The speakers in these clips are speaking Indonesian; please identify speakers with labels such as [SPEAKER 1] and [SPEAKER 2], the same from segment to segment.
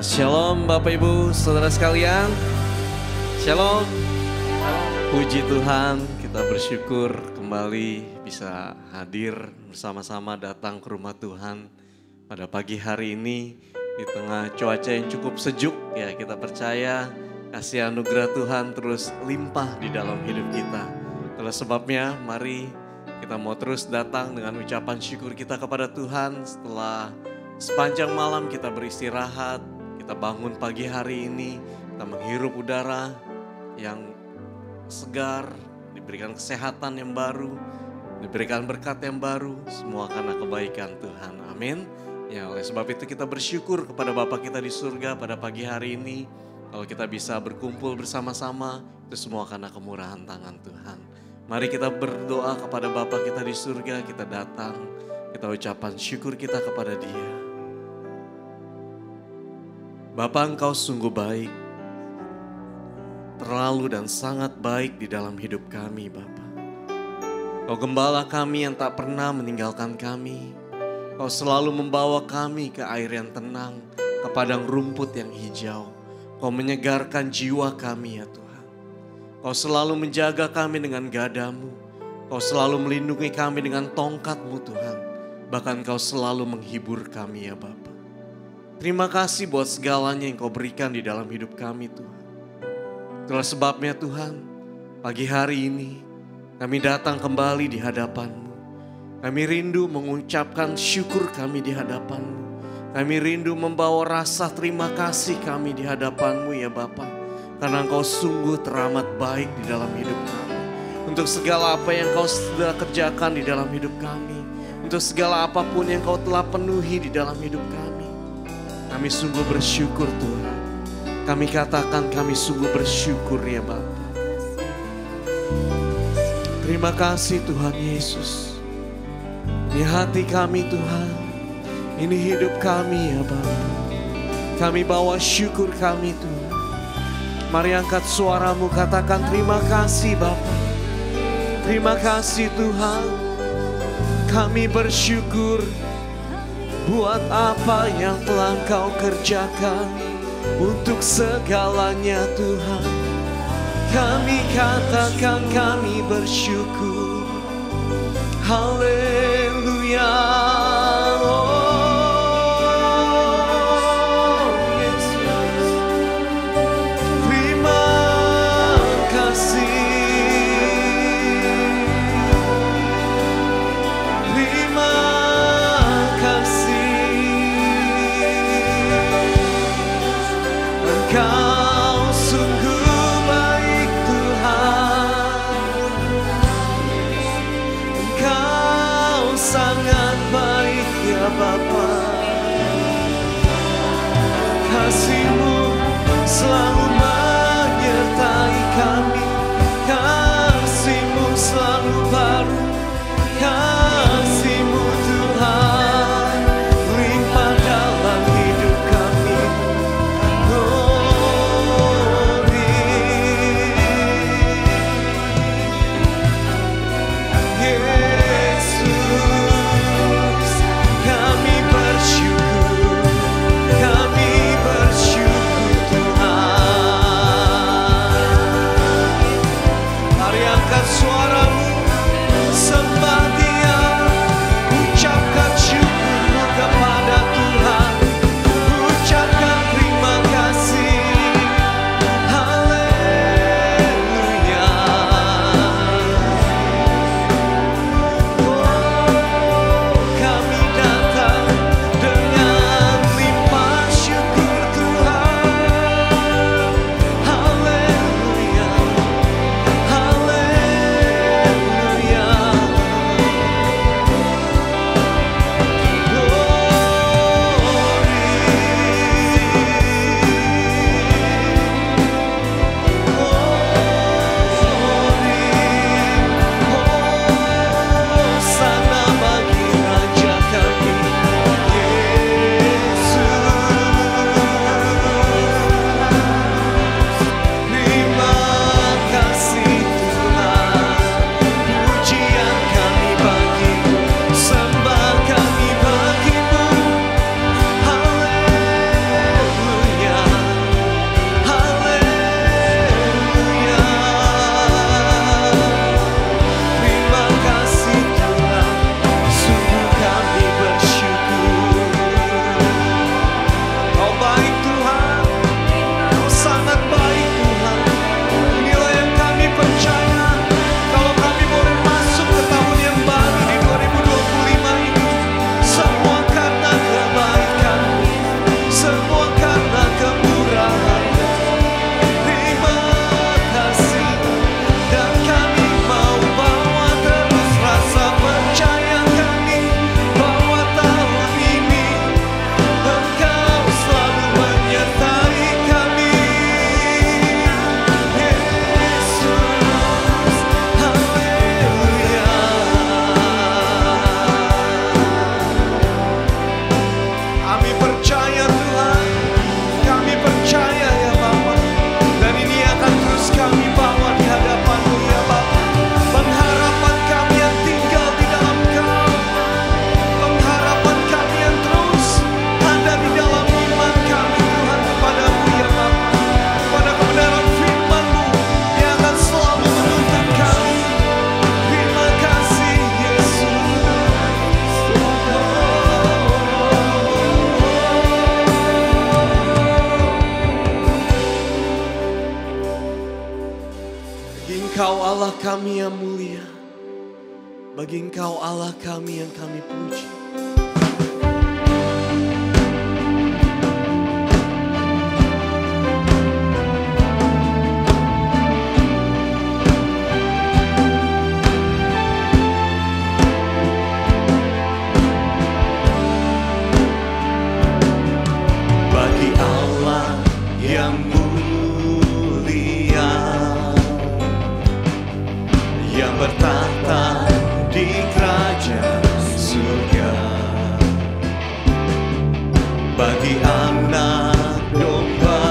[SPEAKER 1] Shalom Bapak Ibu Saudara sekalian. Shalom. Puji Tuhan, kita bersyukur kembali bisa hadir bersama-sama datang ke rumah Tuhan pada pagi hari ini di tengah cuaca yang cukup sejuk. Ya, kita percaya kasih anugerah Tuhan terus limpah di dalam hidup kita. Itulah sebabnya mari kita mau terus datang dengan ucapan syukur kita kepada Tuhan setelah sepanjang malam kita beristirahat. Kita bangun pagi hari ini, kita menghirup udara yang segar, diberikan kesehatan yang baru, diberikan berkat yang baru, semua karena kebaikan Tuhan. Amin. Ya, oleh sebab itu kita bersyukur kepada Bapa kita di surga pada pagi hari ini. Kalau kita bisa berkumpul bersama-sama, itu semua karena kemurahan tangan Tuhan. Mari kita berdoa kepada Bapa kita di surga, kita datang, kita ucapan syukur kita kepada Dia. Bapa, Engkau sungguh baik, terlalu dan sangat baik di dalam hidup kami, Bapa. Kau gembala kami yang tak pernah meninggalkan kami. Kau selalu membawa kami ke air yang tenang, ke padang rumput yang hijau. Kau menyegarkan jiwa kami ya Tuhan. Kau selalu menjaga kami dengan gadamu. Kau selalu melindungi kami dengan tongkat-Mu Tuhan. Bahkan Kau selalu menghibur kami ya Bapa. Terima kasih buat segalanya yang Kau berikan di dalam hidup kami Tuhan. Itulah sebabnya Tuhan, pagi hari ini kami datang kembali di hadapan-Mu. Kami rindu mengucapkan syukur kami di hadapan-Mu. Kami rindu membawa rasa terima kasih kami di hadapan-Mu ya Bapa. Karena Engkau sungguh teramat baik di dalam hidup kami. Untuk segala apa yang Kau sudah kerjakan di dalam hidup kami. Untuk segala apapun yang Kau telah penuhi di dalam hidup kami. Kami sungguh bersyukur Tuhan. Kami katakan kami sungguh bersyukur ya Bapa. Terima kasih Tuhan Yesus. Ini hati kami Tuhan. Ini hidup kami ya Bapa. Kami bawa syukur kami Tuhan. Mari angkat suaramu, katakan terima kasih Bapa. Terima kasih Tuhan. Kami bersyukur buat apa yang telah Kau kerjakan untuk segalanya Tuhan. Kami katakan kami bersyukur. Haleluya. Oh Yesus, terima kasih. Terima kasih. Engkau sungguh baik Tuhan. Engkau sangat baik. Engkau Allah kami yang mulia. Bagi Engkau Allah kami yang kami puji. Bagi Allah yang mulia, yang bertahta di kerajaan surga, bagi anak domba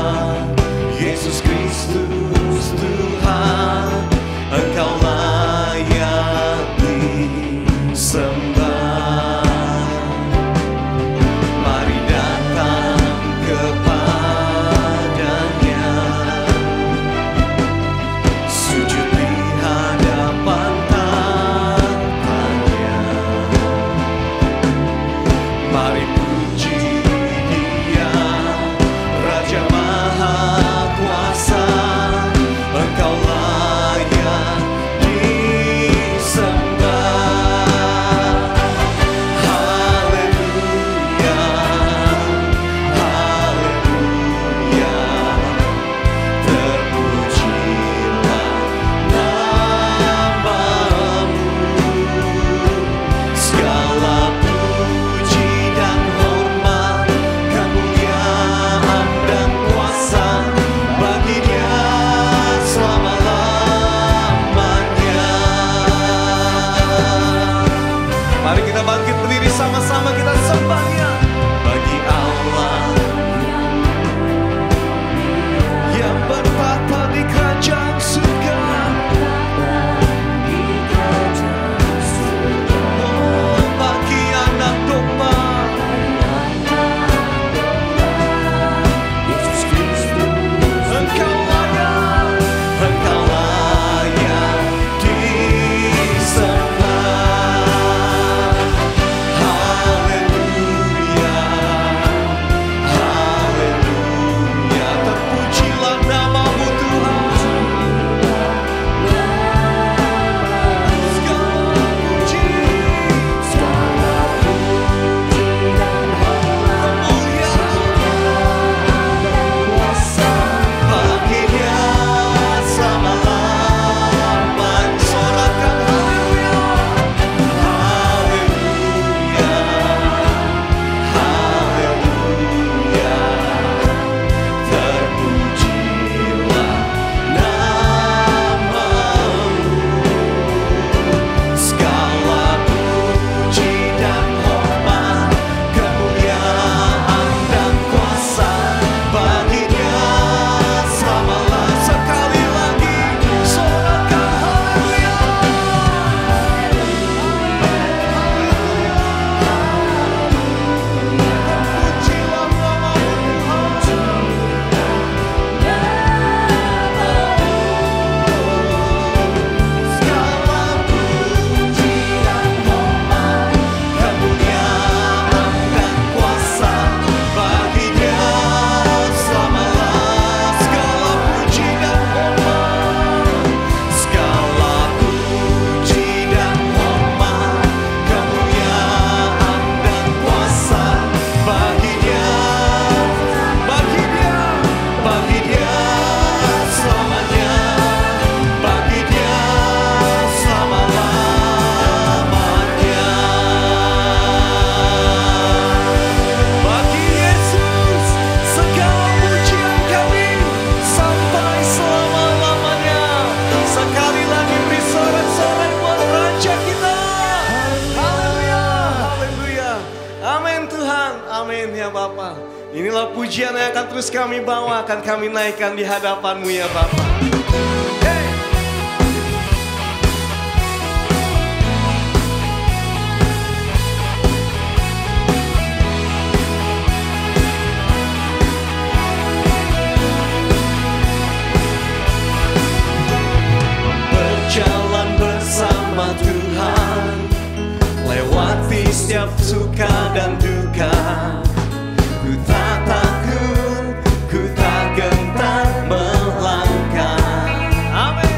[SPEAKER 1] Yesus Kristus Tuhan, Engkau layak disembah. Mari datang kepadanya, sujud di hadapan tahtanya. Mari puji Dia, Raja Maha Kuasa, Engkau layak disembah. Haleluya, haleluya, terpujilah namamu. Segala puji dan hormat, kemuliaan dan kuasa bagi Dia selama-lamanya. Mari kita bangkit berdiri sama-sama, kita sembah Dia. Bagi Allah yang bertahta di kerajaan surga, oh, bagi anak domba Yesus Kristus, Engkau layak disembah. Haleluya, haleluya, terpujilah namamu Tuhan. Segala puji, bagi Dia selama-lamanya. Sorakan haleluya, haleluya, haleluya, terpujilah namamu. Segala puji dan hormat, kemuliaan dan kuasa bagi Dia selama-lamanya. Sekali lagi sorakan haleluya, terpujilah namamu Tuhan. Segala puji dan hormat, kemuliaan dan kuasa bagi Dia selama-lamanya. Segala puji dan hormat, segala puji dan hormat, kemuliaan dan kuasa bagi Dia, bagi Dia, bagi Dia selamanya, bagi Dia selama-lamanya. Bagi Yesus segala pujian kami sampai selama-lamanya. Sekali lagi beri sorak-sorai buat Raja kita. Haleluya, haleluya. Amin Tuhan, amin ya Bapa. Inilah pujian yang akan terus kami bawa, akan kami naikkan di hadapan-Mu ya Bapa. Hey. Berjalan bersama Tuhan, lewati setiap suka dan duka. Ku tak takut, ku tak gentar melangkah. Amin.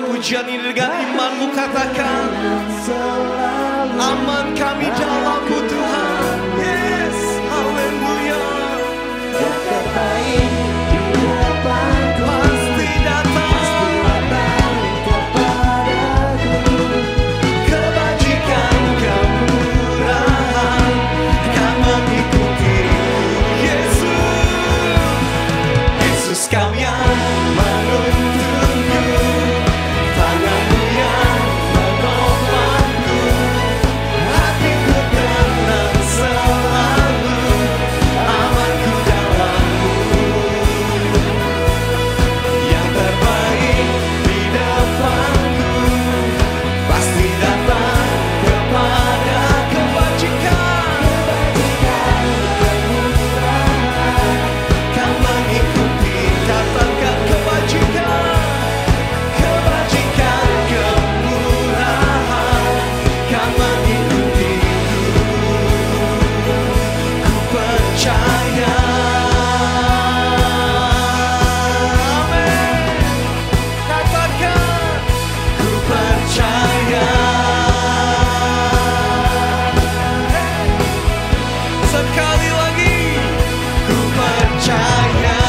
[SPEAKER 1] pujian ini dengan imanmu, katakan, aman kami dalam-Mu Tuhan. Yes, haleluya.
[SPEAKER 2] Yang terbaik di depanku
[SPEAKER 1] Pasti datang
[SPEAKER 2] kepadaku.
[SPEAKER 1] kebajikan, kemurahan kan mengikutiku. Yesus Kau yang menuntunku, tangan-Mu yang menopangku, hatiku tenang selalu, amanku dalam-Mu. Yang terbaik di depanku pasti datang kepada kebajikan, kan mengikuti, katakan kebajikan, kebajikan, kemurahan kan mengikutiku. Ku percaya, amin. Katakan, ku percaya. Sekali lagi, ku percaya.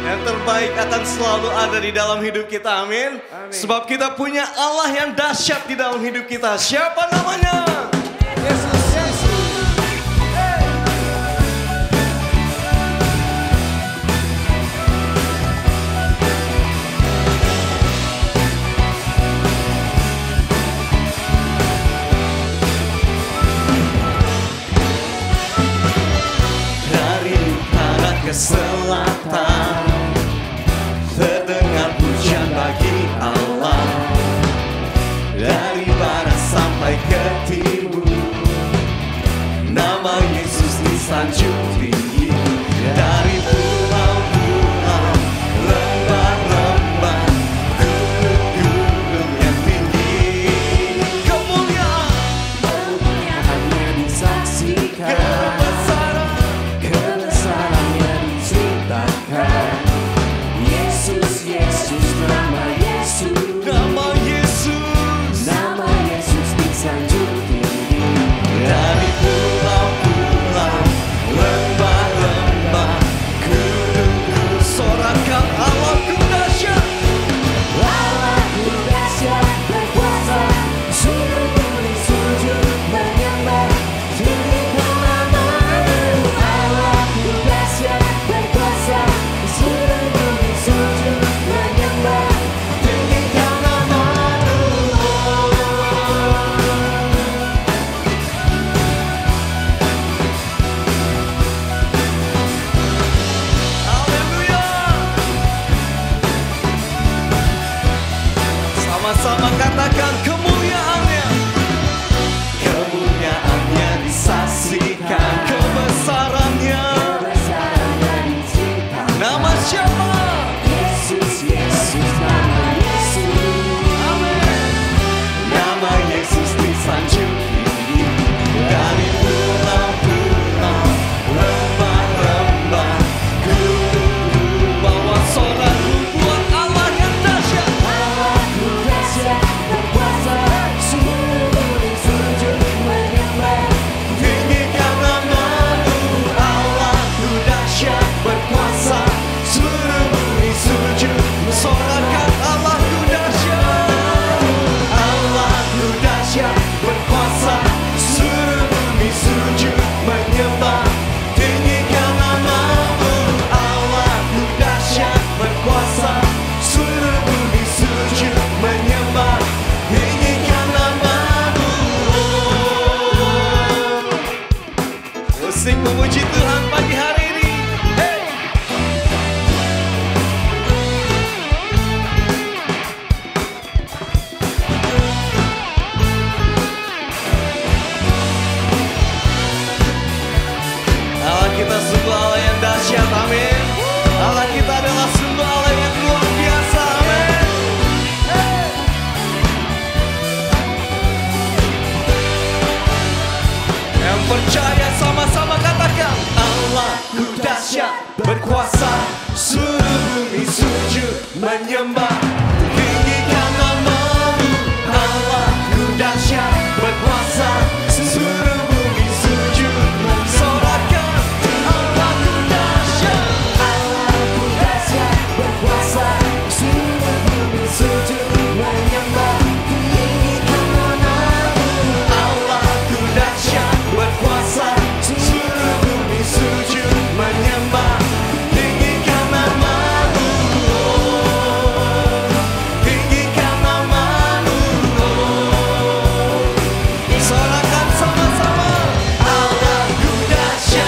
[SPEAKER 1] Yang terbaik akan selalu ada di dalam hidup kita, amin. Sebab kita punya Allah yang dahsyat di dalam hidup kita. Siapa namanya?
[SPEAKER 2] Yesus.
[SPEAKER 1] Dari utara ke selatan terdengar pujian bagi Allah. Dari barat sampai ke timur, nama Yesus disanjung tinggi. Dari pulau-pulau, lembah-lembah, gunung-gunung yang tinggi,
[SPEAKER 2] Kemuliaannya disaksikan,
[SPEAKER 1] kebesaran
[SPEAKER 2] kebesarannya diceritakan. Yesus, Yesus, nama Yesus,
[SPEAKER 1] nama Yesus.
[SPEAKER 2] nama Yesus disanjung tinggi.
[SPEAKER 1] Dari pulau-pulau, lembah-lembah, gunung-gunung, sorakan Allahku dahsyat.
[SPEAKER 2] Allahku dahsyat berkuasa, seluruh bumi sujud menyembah, tinggikan nama-Mu. Allahku dahsyat berkuasa, seluruh bumi sujud menyembah, tinggikan nama-Mu.
[SPEAKER 1] Haleluya. Sama-sama katakan kemuliaannya. Kemuliaannya disaksikan, kebesarannya.
[SPEAKER 2] Kebesarannya diceritakan.
[SPEAKER 1] Nama siapa?
[SPEAKER 2] Yesus, Yesus, nama Yesus.
[SPEAKER 1] Amin. Nama Yesus disanjung tinggi. Dari pulau-pulau, lembah-lembah, gunung-gunung, bawa soraku buat Allah yang dahsyat.
[SPEAKER 2] Allahku dahsyat berkuasa, seluruh bumi sujud menyembah,
[SPEAKER 1] Tinggikan nama-Mu, Allahku dahsyat berkuasa, seluruh bumi sujud, sorakan Allahku dahsyat. Allahku dahsyat berkuasa, seluruh bumi sujud menyembah. Tinggikan nama-Mu, Allahku dahsyat berkuasa, seluruh bumi sujud menyembah. Tinggikan nama-Mu. Musik memuji Tuhan pagi hari ini. Hey. Allah kita sungguh Allah yang dahsyat, amin. Allah kita adalah sungguh Allah yang luar biasa, amin. Hey. Yang percaya sama-sama katakan, Allahku dahsyat berkuasa, seluruh bumi sujud menyembah. Tinggikan nama-Mu, Allahku dahsyat berkuasa, seluruh bumi sujud sorakan. Allahku dahsyat,
[SPEAKER 2] Allahku dahsyat berkuasa, seluruh bumi sujud menyembah. Tinggikan nama-Mu,
[SPEAKER 1] Allahku dahsyat berkuasa, seluruh bumi sujud menyembah. Tinggikan nama-Mu, tinggikan nama-Mu. Sorakan sama-sama, Allahku dahsyat.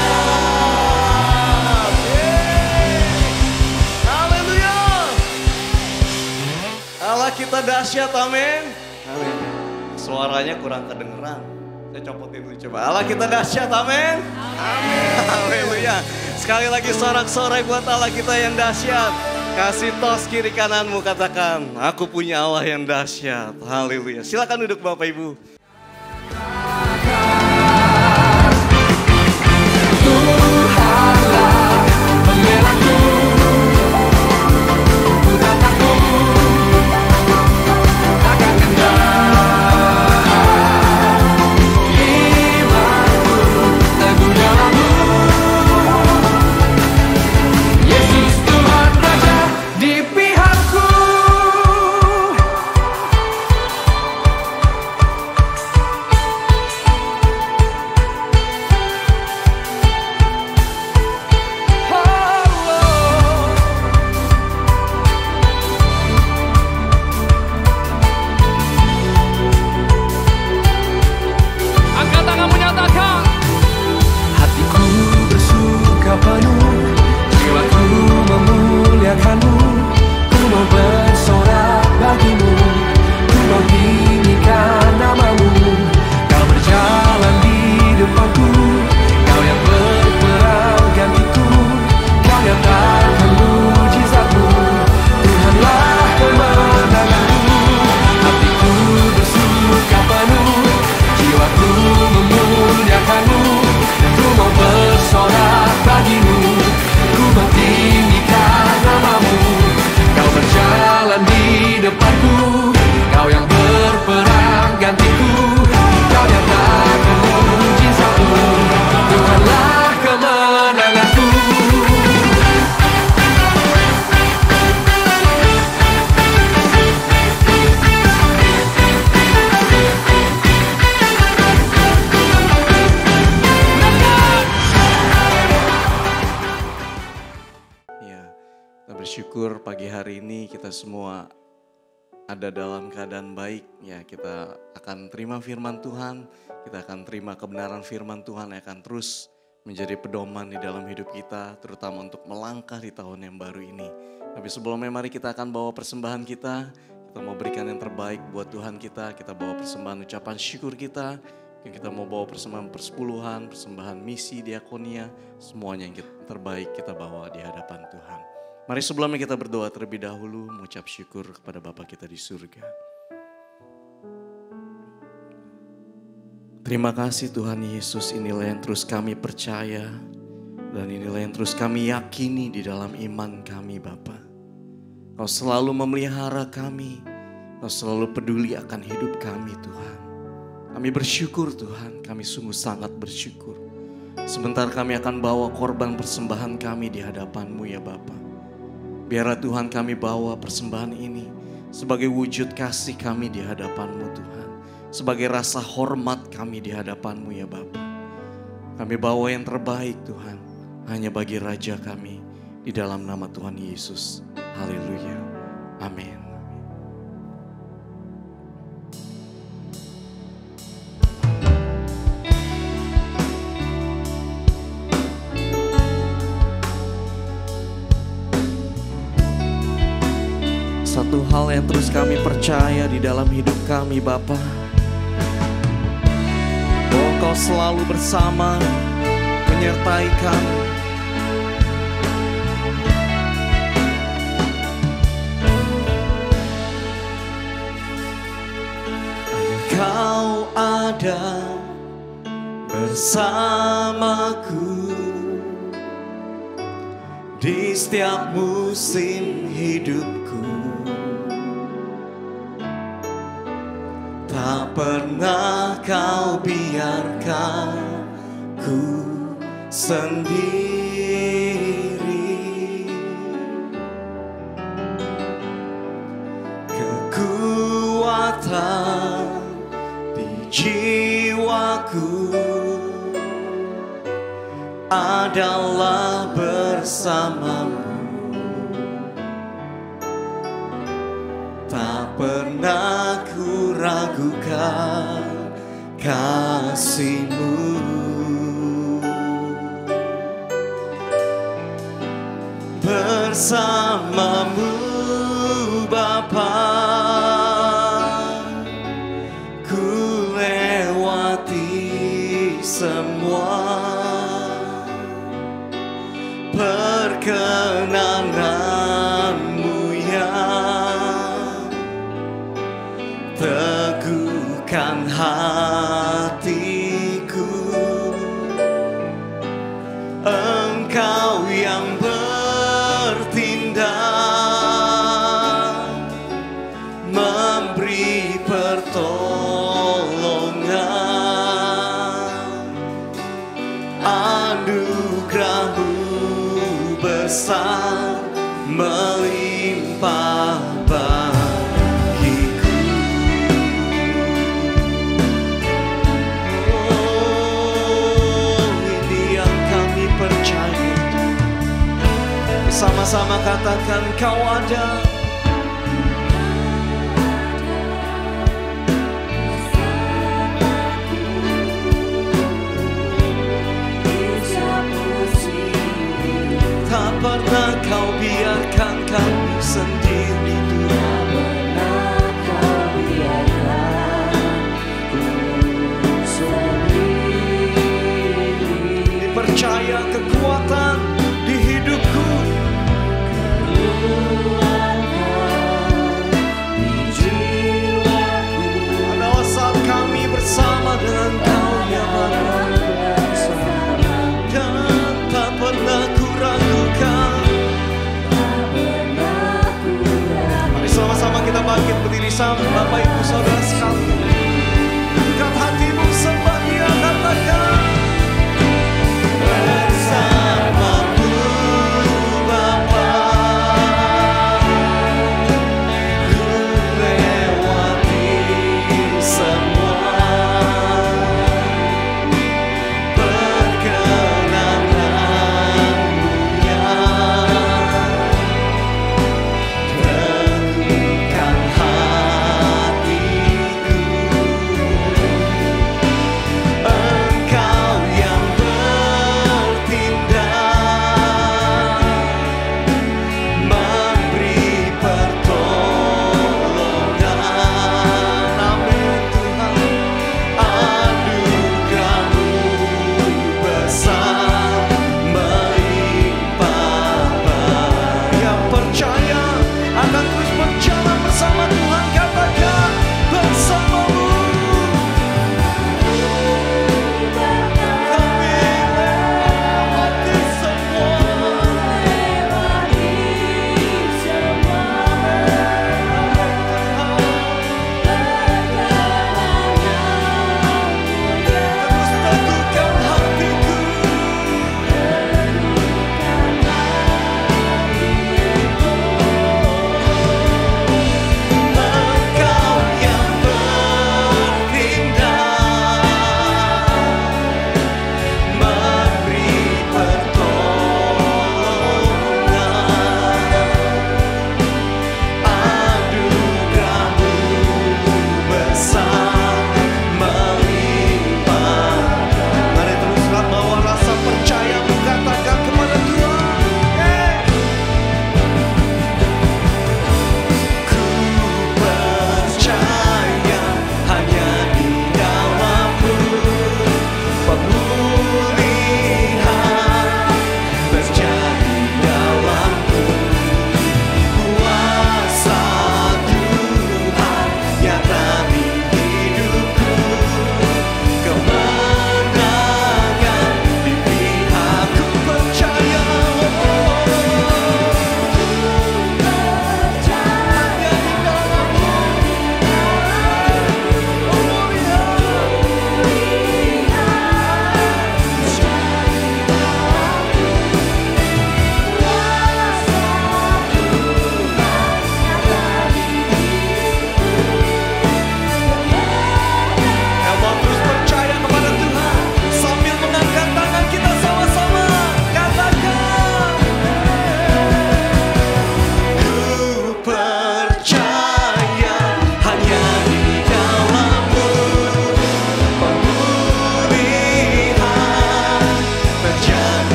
[SPEAKER 1] Haleluya. Allah kita dahsyat, amin. Amin. Suaranya kurang kedengeran. Saya copotin dulu coba. Allah kita dahsyat, amin. Amin. Haleluya. Sekali lagi sorak-sorai buat Allah kita yang dahsyat. Kasih tos kiri kananmu, katakan, aku punya Allah yang dahsyat. Haleluya. Silakan duduk Bapak Ibu.
[SPEAKER 2] Yesus Tuhan Raja di pihakku. Angkat tanganmu, nyatakan. Hatiku bersuka penuh, jiwaku memuliakanmu. Ku mau bersorak bagimu, ku mau tinggikan namamu. Kau berjalan di depanku, kau yang berperang gantiku. Kau nyatakan mujizatmu, Tuhanlah kemenanganku. Hatiku bersuka penuh, jiwaku memuliakanmu. Ku mau bersorak bagimu, ku mau tinggikan namamu. Kau berjalan di depanku, kau yang berperang gantiku. Kau nyatakan mujizatmu, Tuhanlah kemenanganku.
[SPEAKER 1] Ya, kita bersyukur pagi hari ini kita semua ada dalam keadaan baik. Ya, kita akan terima firman Tuhan, kita akan terima kebenaran firman Tuhan yang akan terus menjadi pedoman di dalam hidup kita, terutama untuk melangkah di tahun yang baru ini. Tapi sebelumnya mari kita akan bawa persembahan kita mau berikan yang terbaik buat Tuhan kita bawa persembahan ucapan syukur kita mau bawa persembahan persepuluhan, persembahan misi, diakonia, semuanya yang terbaik kita bawa di hadapan Tuhan. Mari sebelumnya kita berdoa terlebih dahulu, mengucap syukur kepada Bapa kita di surga. Terima kasih Tuhan Yesus, inilah yang terus kami percaya dan inilah yang terus kami yakini di dalam iman kami Bapa. Kau selalu memelihara kami, Kau selalu peduli akan hidup kami Tuhan. Kami bersyukur Tuhan, kami sungguh sangat bersyukur. Sebentar kami akan bawa korban persembahan kami di hadapan-Mu ya Bapa. Biarlah Tuhan kami bawa persembahan ini sebagai wujud kasih kami di hadapan-Mu Tuhan. Sebagai rasa hormat kami di hadapan-Mu ya Bapa. Kami bawa yang terbaik Tuhan, hanya bagi Raja kami di dalam nama Tuhan Yesus. Haleluya. Amin. Satu hal yang terus kami percaya di dalam hidup kami Bapa, bahwa Engkau selalu bersama, menyertai kami. Engkau ada bersamaku di setiap musim hidupku. Tak pernah kau biarkan ku sendiri. Kekuatan di jiwaku adalah bersamamu. Tak pernah ku ragukan kasih-Mu. Bersama-Mu Bapa, ku lewati semua perkenanan-Mu yang teguhkan hatiku. Engkau yang bertindak, memberi pertolongan. Anugerah-Mu besar melimpah bagiku. Oh, ini yang kami percaya. Sama-sama katakan, Kau ada. Tak pernah Kau biarkan kami sendiri. Tak pernah Kau biarkan ku sendiri. Dipercaya kekuatan di hidupku. Kekuatan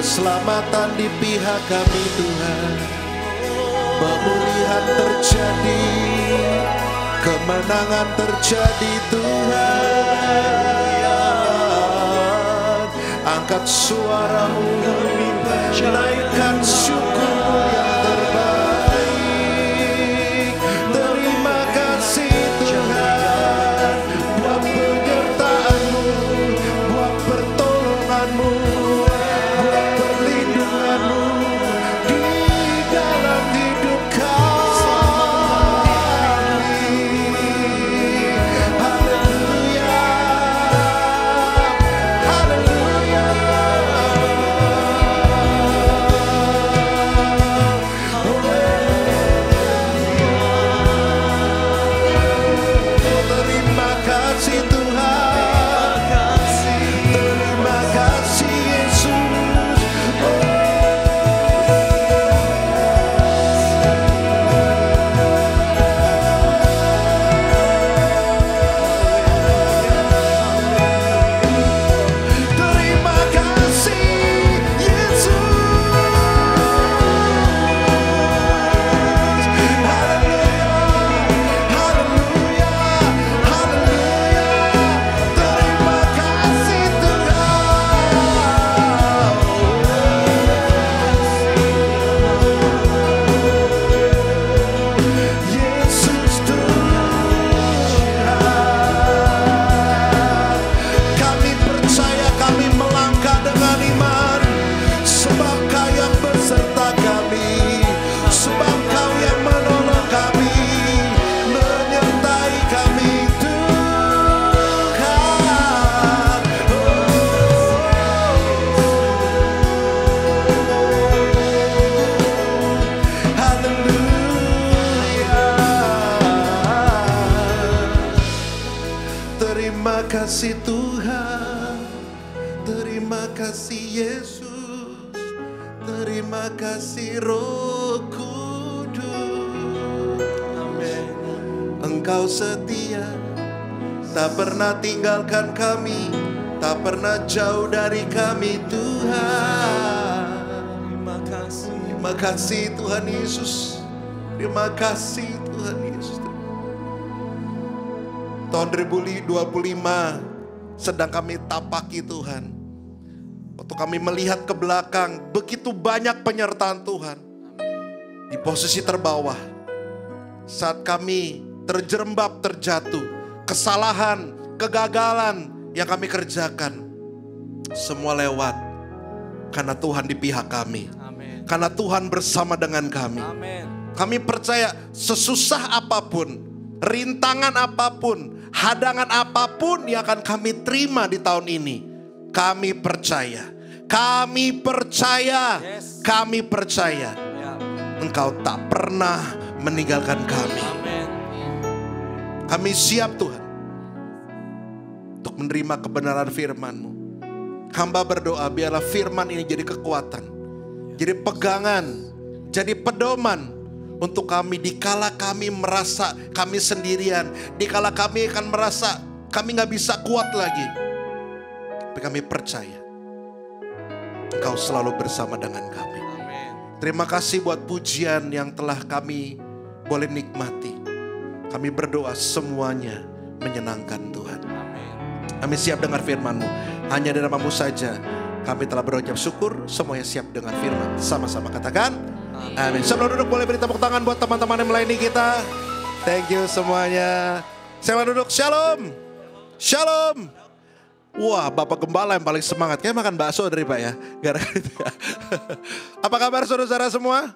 [SPEAKER 3] keselamatan di pihak kami Tuhan. Pemulihan terjadi, kemenangan terjadi Tuhan. Angkat suaramu, naikkan syukur yang terbaik. Terima kasih Tuhan buat penyertaan-Mu, buat pertolongan-Mu, buat perlindungan-Mu di dalam hidup kami. Haleluya, haleluya. Terima kasih Tuhan, terima kasih Yesus. Terima kasih Yesus. Haleluya, haleluya, haleluya. Terima kasih Tuhan. Yesus Tuhan. Kami percaya, kami melangkah dengan iman, sebab Kau yang beserta kami, sebab Kau yang menolong kami, menyertai kami Tuhan. Haleluya. Terima kasih Tuhan, terima kasih Yesus, terima kasih Roh Kudus. Amin. Engkau setia, tak pernah tinggalkan kami, tak pernah jauh dari kami Tuhan. Terima kasih, terima kasih Tuhan Yesus, terima kasih Tuhan Yesus. Tahun 2025 sedang kami tapaki Tuhan. Waktu kami melihat ke belakang, begitu banyak penyertaan Tuhan. Di posisi terbawah, saat kami terjerembab, terjatuh, kesalahan, kegagalan yang kami kerjakan, semua lewat karena Tuhan di pihak kami.
[SPEAKER 2] Amin.
[SPEAKER 3] Karena Tuhan bersama dengan kami.
[SPEAKER 2] Amin.
[SPEAKER 3] Kami percaya sesusah apapun, rintangan apapun, hadangan apapun yang akan kami terima di tahun ini, kami percaya, kami percaya,
[SPEAKER 2] Yes.
[SPEAKER 3] kami percaya
[SPEAKER 2] Ya.
[SPEAKER 3] Engkau tak pernah meninggalkan kami.
[SPEAKER 2] Amin.
[SPEAKER 3] Kami siap Tuhan untuk menerima kebenaran firman-Mu. Hamba berdoa biarlah firman ini jadi kekuatan, jadi pegangan, jadi pedoman untuk kami dikala kami merasa kami sendirian, dikala kami akan merasa kami gak bisa kuat lagi. Tapi kami percaya Engkau selalu bersama dengan kami.
[SPEAKER 2] Amin.
[SPEAKER 3] Terima kasih buat pujian yang telah kami boleh nikmati. Kami berdoa semuanya menyenangkan Tuhan.
[SPEAKER 2] Amin.
[SPEAKER 3] Kami siap dengar firman-Mu. Hanya di nama-Mu saja kami telah berucap syukur. Semuanya siap dengar firman. Sama-sama katakan amin. Sebelum duduk boleh beri tepuk tangan buat teman-teman yang melayani kita. Thank you semuanya. Sebelum duduk, shalom. Shalom. Wah, Bapak Gembala yang paling semangat. Kayaknya makan bakso dari Pak ya. Gara-gara itu ya. Apa kabar saudara-saudara semua?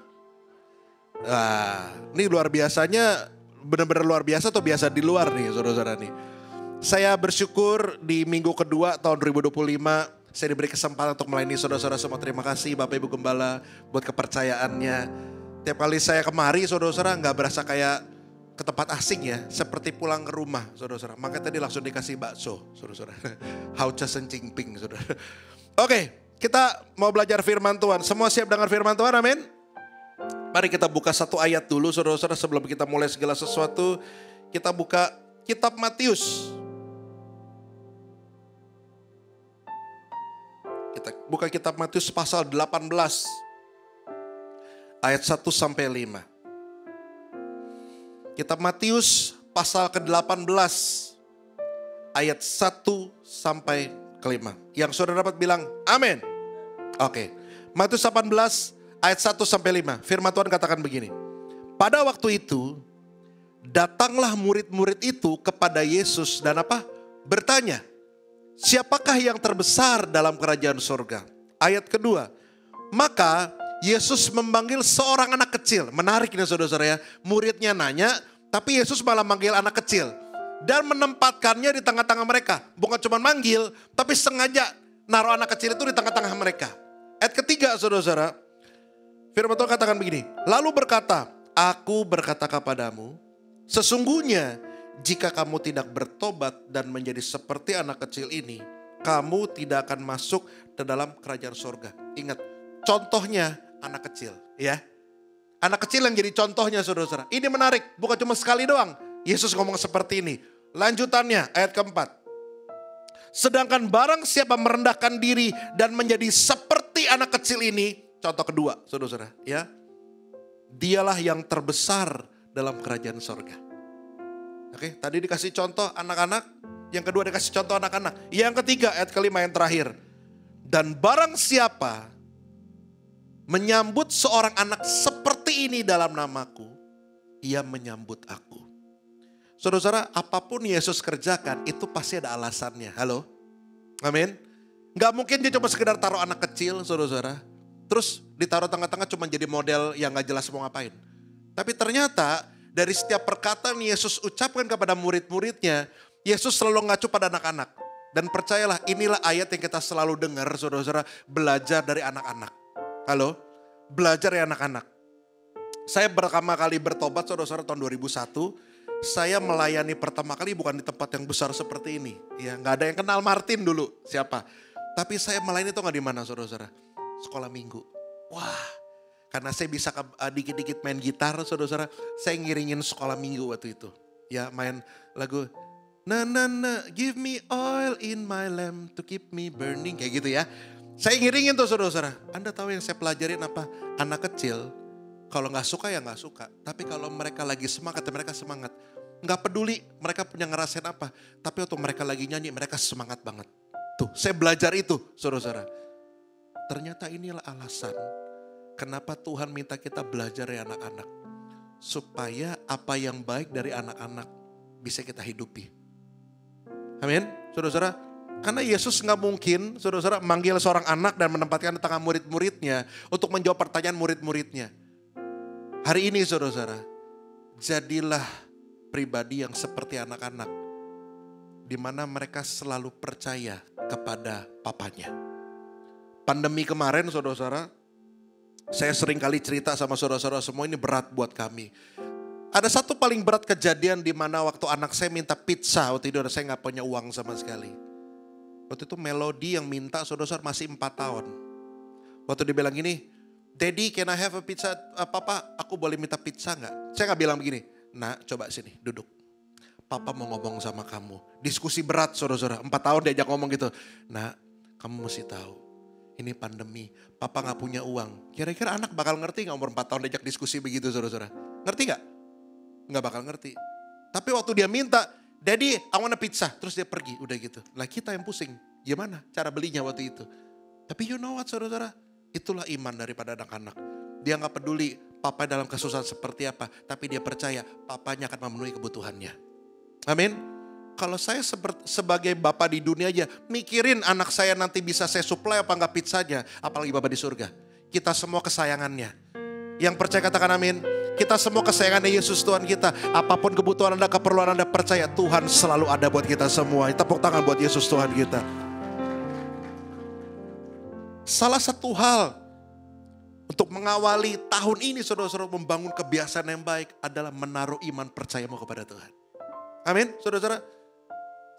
[SPEAKER 3] Wah, ini luar biasanya, benar-benar luar biasa atau biasa di luar nih saudara-saudara nih. Saya bersyukur di minggu kedua tahun 2025 saya diberi kesempatan untuk melayani saudara-saudara semua. Terima kasih Bapak Ibu Gembala buat kepercayaannya. Tiap kali saya kemari saudara-saudara nggak berasa kayak ke tempat asing ya, seperti pulang ke rumah saudara-saudara. Makanya tadi langsung dikasih bakso saudara-saudara. Hauca sencingping saudara. Oke, kita mau belajar firman Tuhan. Semua siap dengar firman Tuhan, amin? Mari kita buka satu ayat dulu saudara-saudara sebelum kita mulai segala sesuatu. Kita buka kitab Matius. Kita buka kitab Matius pasal 18 ayat 1 sampai 5. Kitab Matius pasal ke-18 ayat 1 sampai ke-5. Yang saudara dapat bilang amin. Oke. Matius 18 ayat 1 sampai 5. Firman Tuhan katakan begini. Pada waktu itu datanglah murid-murid itu kepada Yesus dan apa? Bertanya, siapakah yang terbesar dalam kerajaan surga? Ayat kedua, maka Yesus memanggil seorang anak kecil. Menarik nih saudara-saudara ya. Muridnya nanya, tapi Yesus malah manggil anak kecil. Dan menempatkannya di tengah-tengah mereka. Bukan cuma manggil, tapi sengaja naruh anak kecil itu di tengah-tengah mereka. Ayat ketiga saudara-saudara, firman Tuhan katakan begini. Lalu berkata, aku berkata kepadamu, sesungguhnya jika kamu tidak bertobat dan menjadi seperti anak kecil ini, kamu tidak akan masuk ke dalam kerajaan surga. Ingat, contohnya anak kecil, ya. Anak kecil yang jadi contohnya saudara-saudara. Ini menarik, bukan cuma sekali doang. Yesus ngomong seperti ini. Lanjutannya ayat keempat. Sedangkan barang siapa merendahkan diri dan menjadi seperti anak kecil ini, contoh kedua saudara-saudara, ya. Dialah yang terbesar dalam kerajaan surga. Oke, tadi dikasih contoh anak-anak, yang kedua dikasih contoh anak-anak. Yang ketiga ayat kelima yang terakhir. Dan barang siapa menyambut seorang anak seperti ini dalam namaku, ia menyambut aku. Saudara-saudara, apapun Yesus kerjakan itu pasti ada alasannya. Halo? Amin? Gak mungkin dia cuma sekedar taruh anak kecil, saudara-saudara. Terus ditaruh tengah-tengah cuma jadi model yang gak jelas mau ngapain. Tapi ternyata dari setiap perkataan Yesus ucapkan kepada murid-muridnya, Yesus selalu ngacu pada anak-anak. Dan percayalah, inilah ayat yang kita selalu dengar, saudara-saudara, belajar dari anak-anak. Halo? Belajar dari anak-anak. Saya pertama kali bertobat, saudara-saudara, tahun 2001. Saya melayani pertama kali bukan di tempat yang besar seperti ini. Ya, nggak ada yang kenal Martin dulu, siapa. Tapi saya melayani itu nggak di mana, saudara-saudara? Sekolah minggu. Wah, karena saya bisa dikit-dikit main gitar, saudara-saudara. Saya ngiringin sekolah minggu waktu itu. Ya, main lagu na na na, give me oil in my lamp to keep me burning, kayak gitu ya. Saya ngiringin tuh saudara-saudara. Anda tahu yang saya pelajarin apa? Anak kecil, kalau gak suka ya gak suka. Tapi kalau mereka lagi semangat ya mereka semangat. Gak peduli mereka punya ngerasain apa. Tapi waktu mereka lagi nyanyi mereka semangat banget. Tuh, saya belajar itu saudara-saudara. Ternyata inilah alasan kenapa Tuhan minta kita belajar dari anak-anak. Supaya apa yang baik dari anak-anak bisa kita hidupi. Amin, saudara-saudara. Karena Yesus gak mungkin, saudara-saudara, manggil seorang anak dan menempatkan di tengah murid-muridnya untuk menjawab pertanyaan murid-muridnya. Hari ini, saudara-saudara, jadilah pribadi yang seperti anak-anak, di mana mereka selalu percaya kepada papanya. Pandemi kemarin, saudara-saudara, saya sering kali cerita sama saudara-saudara semua, ini berat buat kami. Ada satu paling berat kejadian di mana waktu anak saya minta pizza, waktu itu saya gak punya uang sama sekali. Waktu itu Melody yang minta, saudara-saudara masih 4 tahun. Waktu dia bilang gini, Daddy can I have a pizza? Papa aku boleh minta pizza gak? Saya gak bilang begini, nak coba sini duduk. Papa mau ngomong sama kamu. Diskusi berat saudara-saudara, 4 tahun diajak ngomong gitu. Nak kamu mesti tahu, ini pandemi, papa gak punya uang. Kira-kira anak bakal ngerti gak umur 4 tahun diajak diskusi begitu saudara-saudara? Ngerti gak? Gak bakal ngerti. Tapi waktu dia minta, Daddy, I want a pizza. Terus dia pergi, udah gitu. Lah kita yang pusing, gimana cara belinya waktu itu. Tapi you know what saudara-saudara, itulah iman daripada anak-anak. Dia gak peduli papa dalam kesusahan seperti apa, tapi dia percaya papanya akan memenuhi kebutuhannya. Amin. Kalau saya sebagai bapak di dunia aja, mikirin anak saya nanti bisa saya supply apa enggak pizzanya, apalagi bapak di surga. Kita semua kesayangannya. Yang percaya katakan amin. Kita semua kesayangannya Yesus Tuhan kita. Apapun kebutuhan Anda, keperluan Anda, percaya Tuhan selalu ada buat kita semua. Tepuk tangan buat Yesus Tuhan kita. Salah satu hal untuk mengawali tahun ini saudara-saudara membangun kebiasaan yang baik adalah menaruh iman percayamu kepada Tuhan. Amin, saudara-saudara.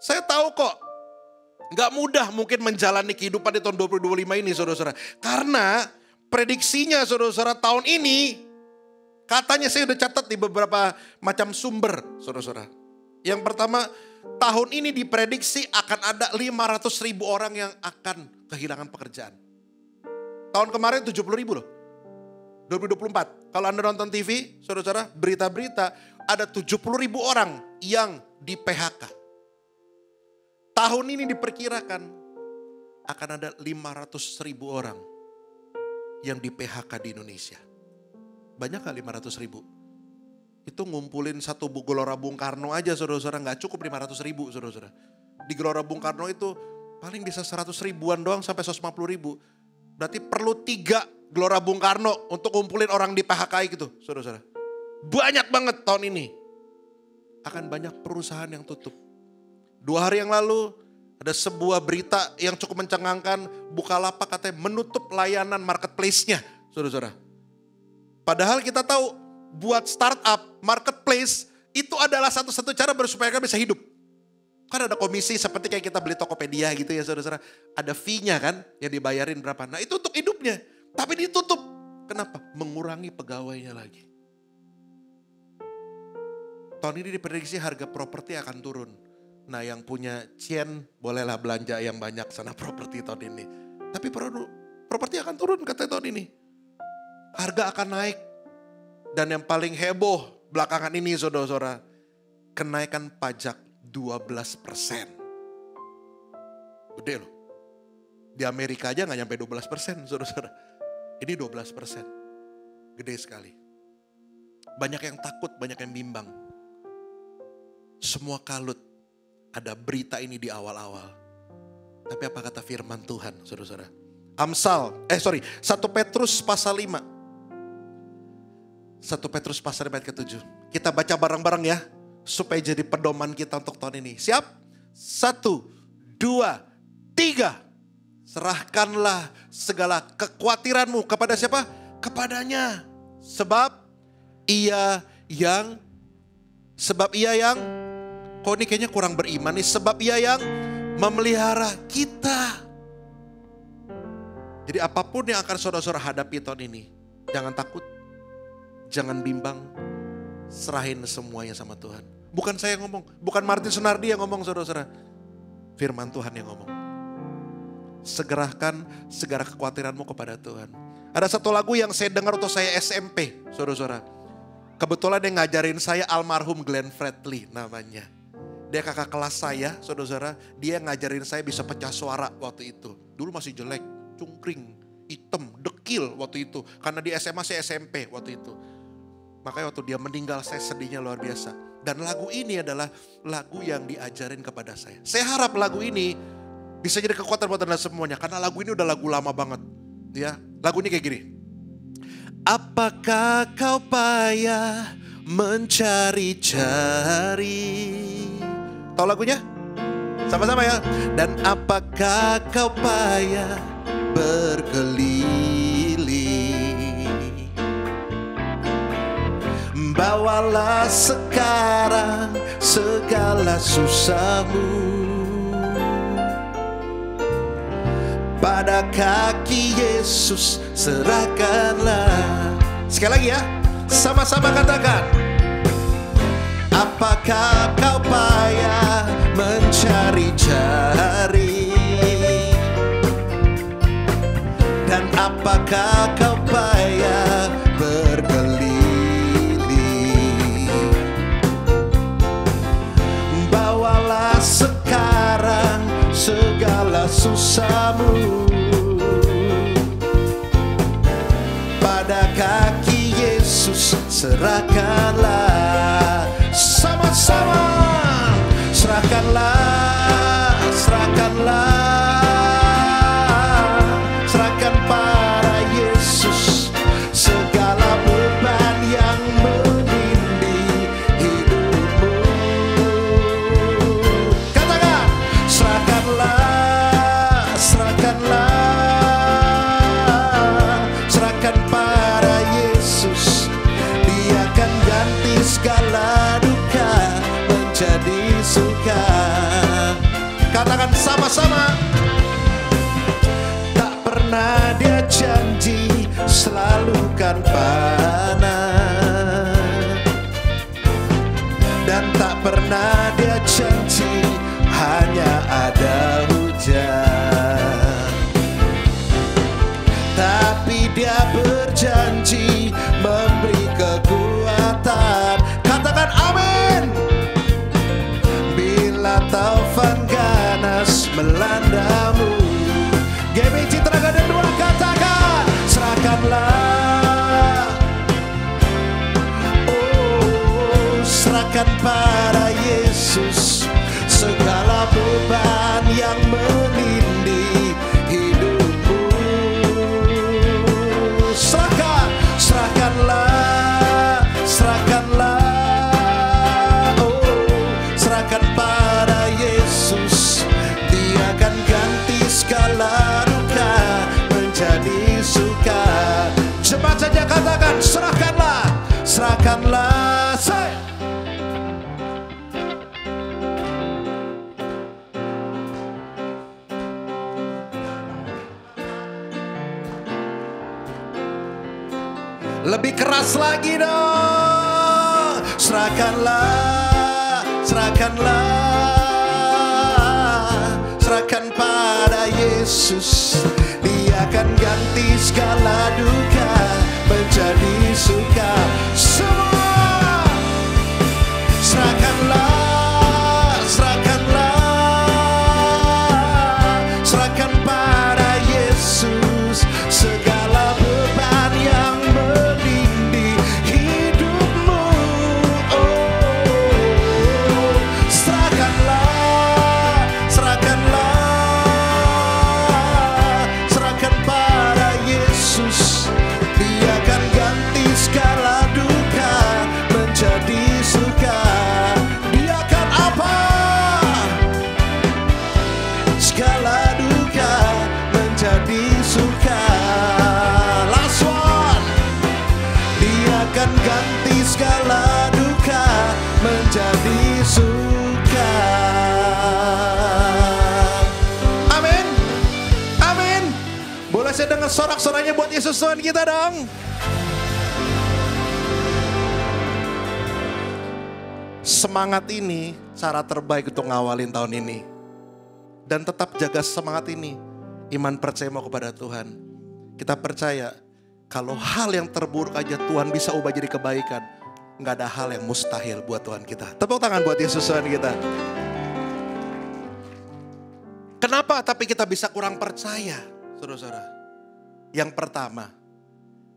[SPEAKER 3] Saya tahu kok gak mudah mungkin menjalani kehidupan di tahun 2025 ini saudara-saudara. Karena prediksinya saudara-saudara tahun ini, katanya saya udah catat di beberapa macam sumber saudara-saudara. Yang pertama, tahun ini diprediksi akan ada 500.000 orang yang akan kehilangan pekerjaan. Tahun kemarin 70 ribu loh. 2024. Kalau Anda nonton TV, saudara-saudara, berita-berita ada 70 ribu orang yang di PHK. Tahun ini diperkirakan akan ada 500 ribu orang yang di PHK di Indonesia. Banyak gak 500 ribu? Itu ngumpulin satu Gelora Bung Karno aja saudara-saudara, gak cukup 500 ribu saudara-saudara. Di Gelora Bung Karno itu paling bisa 100 ribuan doang sampai 150 ribu. Berarti perlu 3 Gelora Bung Karno untuk ngumpulin orang di PHK gitu saudara-saudara. Banyak banget tahun ini. Akan banyak perusahaan yang tutup. 2 hari yang lalu ada sebuah berita yang cukup mencengangkan. Bukalapak katanya menutup layanan marketplace-nya saudara-saudara. Padahal kita tahu buat startup marketplace itu adalah satu-satu cara supaya kita bisa hidup. Kan ada komisi seperti kayak kita beli Tokopedia gitu ya saudara-saudara. Ada fee-nya kan yang dibayarin berapa. Nah itu untuk hidupnya. Tapi ditutup. Kenapa? Mengurangi pegawainya lagi. Tahun ini diprediksi harga properti akan turun. Nah yang punya Cien bolehlah belanja yang banyak sana properti tahun ini. Tapi properti akan turun katanya tahun ini. Harga akan naik. Dan yang paling heboh belakangan ini saudara-saudara. Kenaikan pajak 12%. Gede loh. Di Amerika aja gak nyampe 12% saudara-saudara. Ini 12%. Gede sekali. Banyak yang takut, banyak yang bimbang. Semua kalut. Ada berita ini di awal-awal. Tapi apa kata firman Tuhan saudara-saudara? 1 Petrus pasal 5. 1 Petrus pasal 5 ayat ke-7. Kita baca bareng-bareng ya. Supaya jadi pedoman kita untuk tahun ini. Siap? 1, 2, 3. Serahkanlah segala kekhawatiranmu kepada siapa? Kepadanya. Sebab ia yang kok ini kayaknya kurang beriman nih. Sebab ia yang memelihara kita. Jadi apapun yang akan saudara-saudara hadapi tahun ini. Jangan takut. Jangan bimbang. Serahin semuanya sama Tuhan. Bukan saya yang ngomong. Bukan Martin Sunardi yang ngomong saudara-saudara. Firman Tuhan yang ngomong. Segerakan segala kekhawatiranmu kepada Tuhan. Ada satu lagu yang saya dengar waktu saya SMP saudara-saudara. Kebetulan dia ngajarin saya almarhum Glenn Fredly namanya. Dia kakak kelas saya saudara-saudara. Dia ngajarin saya bisa pecah suara waktu itu. Dulu masih jelek, cungkring, hitam, dekil waktu itu. Karena di SMA saya SMP waktu itu. Makanya waktu dia meninggal saya sedihnya luar biasa. Dan lagu ini adalah lagu yang diajarin kepada saya. Saya harap lagu ini bisa jadi kekuatan buat Anda semuanya. Karena lagu ini udah lagu lama banget. Ya, lagu ini kayak gini. Apakah kau payah mencari-cari? Tahu lagunya? Sama-sama ya. Dan apakah kau payah berkeliling? Bawalah sekarang segala susahmu pada kaki Yesus serahkanlah. Sekali lagi ya, sama-sama katakan. Apakah kau payah mencari-cari? Dan apakah kau payah berkeliling? Bawalah sekarang segala susahmu pada kaki Yesus serahkanlah. Sama-sama serahkanlah, serahkanlah, serahkan pada Yesus segala beban yang menindih hidupmu. Katakan, serahkanlah, serahkanlah, serahkan pada Yesus. Dia akan ganti segala duka menjadi suka. Katakan sama-sama. Tak pernah dia janji selalu kan panas, dan tak pernah dia janji hanya ada hujan. Tak saat taufan ganas melandamu. Gaming Citra Garden 2 katakan, serahkanlah, oh serahkan pada Yesus segala beban yang menindih hidupmu. Serahkanlah, oh serahkan pada Yesus. Dia akan ganti segala duka menjadi suka. Cepat saja katakan, serahkanlah, serahkanlah. Say. Lebih keras lagi dong. Serahkanlah, serahkanlah, serahkan pada Yesus. Dia akan ganti segala duka menjadi suka. Semua serahkanlah, serahkanlah, serahkan pada Yesus segala beban yang menindih hidupmu. Oh, serahkanlah, serahkanlah, serahkan pada Yesus. Dia akan ganti segala duka menjadi suka. Dia akan apa? Segala duka menjadi suka. Last one. Dia akan ganti segala duka menjadi suka. Amin. Amin. Boleh saya dengar sorak-soraknya buat Yesus Tuhan kita dong. Semangat ini cara terbaik untuk ngawalin tahun ini. Dan tetap jaga semangat ini. Iman percaya mau kepada Tuhan. Kita percaya kalau hal yang terburuk aja Tuhan bisa ubah jadi kebaikan. Nggak ada hal yang mustahil buat Tuhan kita. Tepuk tangan buat Yesus Tuhan kita. Kenapa tapi kita bisa kurang percaya, saudara-saudara? Yang pertama,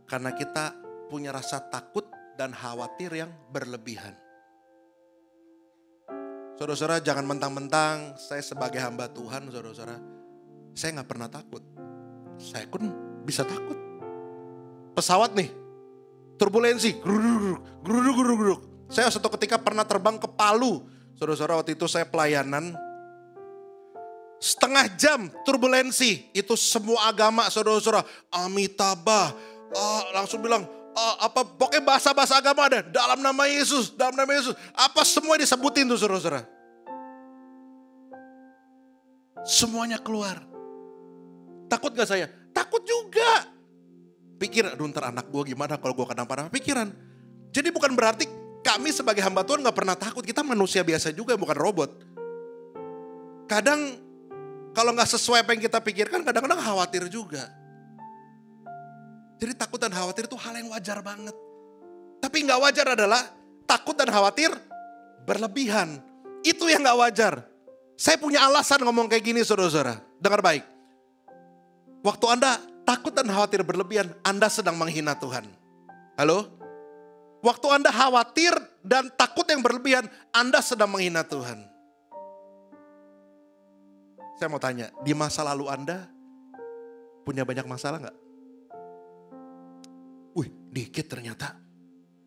[SPEAKER 3] karena kita punya rasa takut dan khawatir yang berlebihan. Saudara-saudara, jangan mentang-mentang saya sebagai hamba Tuhan, saudara-saudara, saya nggak pernah takut. Saya pun bisa takut. Pesawat nih, turbulensi, geruduk. Saya suatu ketika pernah terbang ke Palu. Saudara-saudara, waktu itu saya pelayanan. Setengah jam turbulensi, itu semua agama, saudara-saudara. Amitabha, langsung bilang, pokoknya bahasa-bahasa agama ada. Dalam nama Yesus, dalam nama Yesus. Apa semua disebutin tuh saudara-saudara. Semuanya keluar. Takut gak saya? Takut juga. Pikir, aduh ntar anak gue gimana kalau gue kenapa-napa. Pikiran. Jadi bukan berarti kami sebagai hamba Tuhan gak pernah takut. Kita manusia biasa juga, bukan robot. Kadang kalau gak sesuai apa yang kita pikirkan, kadang-kadang khawatir juga. Jadi takut dan khawatir itu hal yang wajar banget. Tapi gak wajar adalah takut dan khawatir berlebihan. Itu yang gak wajar. Saya punya alasan ngomong kayak gini saudara-saudara. Dengar baik. Waktu Anda takut dan khawatir berlebihan, Anda sedang menghina Tuhan. Halo? Waktu Anda khawatir dan takut yang berlebihan, Anda sedang menghina Tuhan. Saya mau tanya, di masa lalu Anda punya banyak masalah gak? Wih, dikit ternyata.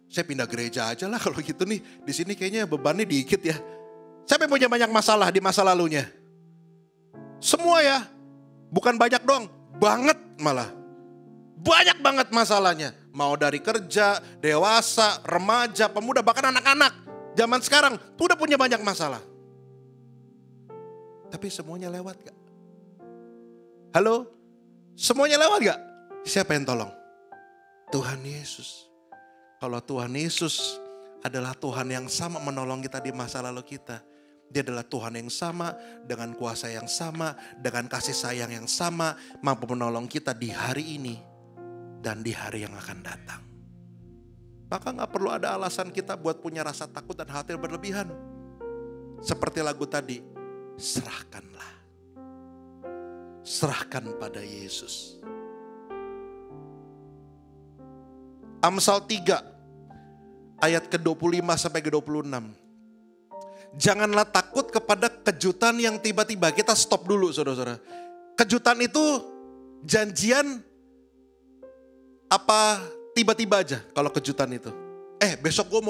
[SPEAKER 3] Saya pindah gereja aja lah kalau gitu nih. Di sini kayaknya bebannya dikit ya. Siapa yang punya banyak masalah di masa lalunya? Semua ya. Bukan banyak dong, banget malah. Banyak banget masalahnya. Mau dari kerja, dewasa, remaja, pemuda, bahkan anak-anak. Zaman sekarang udah punya banyak masalah. Tapi semuanya lewat gak? Halo? Semuanya lewat gak? Siapa yang tolong? Tuhan Yesus. Kalau Tuhan Yesus adalah Tuhan yang sama menolong kita di masa lalu kita. Dia adalah Tuhan yang sama, dengan kuasa yang sama, dengan kasih sayang yang sama, mampu menolong kita di hari ini dan di hari yang akan datang. Maka gak perlu ada alasan kita buat punya rasa takut dan khawatir berlebihan. Seperti lagu tadi, serahkanlah. Serahkan pada Yesus. Amsal 3 ayat ke-25 sampai ke-26. Janganlah takut kepada kejutan yang tiba-tiba. Kita stop dulu saudara-saudara. Kejutan itu janjian apa tiba-tiba aja kalau kejutan itu. Besok gue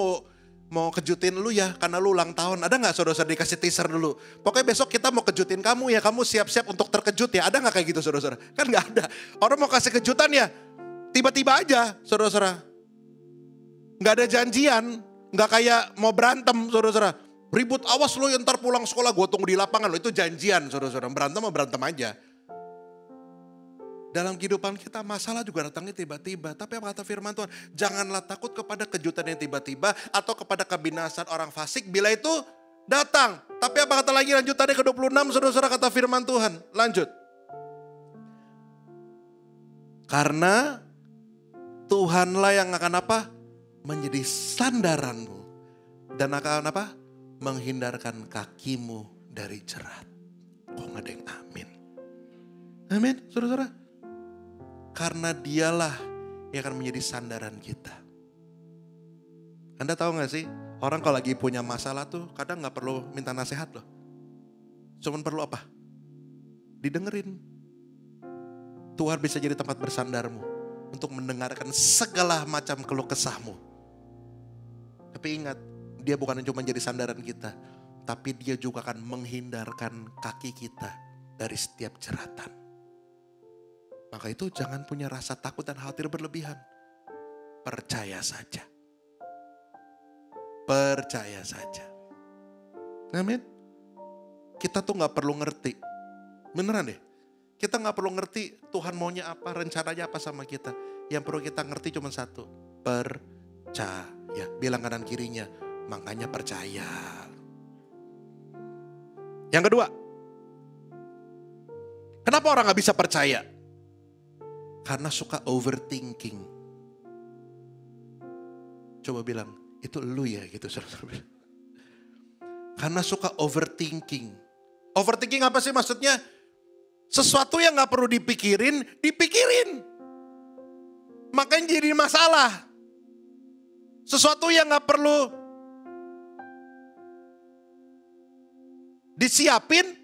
[SPEAKER 3] mau kejutin lu ya karena lu ulang tahun. Ada gak saudara-saudara dikasih teaser dulu. Pokoknya besok kita mau kejutin kamu ya. Kamu siap-siap untuk terkejut ya. Ada gak kayak gitu saudara-saudara? Kan gak ada. Orang mau kasih kejutan ya tiba-tiba aja saudara-saudara. Gak ada janjian. Gak kayak mau berantem saudara-saudara. Ribut, awas lo yang ntar pulang sekolah gue tunggu di lapangan lo. Itu janjian saudara-saudara. Berantem mau berantem aja. Dalam kehidupan kita masalah juga datangnya tiba-tiba. Tapi apa kata firman Tuhan? Janganlah takut kepada kejutan yang tiba-tiba. Atau kepada kebinasan orang fasik bila itu datang. Tapi apa kata lagi lanjutannya ke-26 saudara-saudara kata firman Tuhan. Lanjut. Karena Tuhanlah yang akan apa? Menjadi sandaranmu. Dan akan apa? Menghindarkan kakimu dari jerat. Kok gak ada yang amin? Amin, saudara-saudara. Karena dialah yang akan menjadi sandaran kita. Anda tahu gak sih? Orang kalau lagi punya masalah tuh kadang gak perlu minta nasihat loh. Cuman perlu apa? Didengerin. Tuhan bisa jadi tempat bersandarmu. Untuk mendengarkan segala macam keluh kesahmu. Tapi ingat, dia bukan cuma jadi sandaran kita, tapi dia juga akan menghindarkan kaki kita dari setiap jeratan. Maka itu jangan punya rasa takut dan khawatir berlebihan. Percaya saja. Percaya saja. Amin. Kita tuh gak perlu ngerti. Beneran deh. Kita gak perlu ngerti Tuhan maunya apa, rencananya apa sama kita. Yang perlu kita ngerti cuma satu. Percaya. Bilang kanan kirinya. Makanya percaya. Yang kedua. Kenapa orang gak bisa percaya? Karena suka overthinking. Coba bilang, itu lu ya gitu. Karena suka overthinking. Overthinking apa sih maksudnya? Sesuatu yang gak perlu dipikirin, dipikirin. Makanya jadi masalah. Sesuatu yang gak perlu disiapin.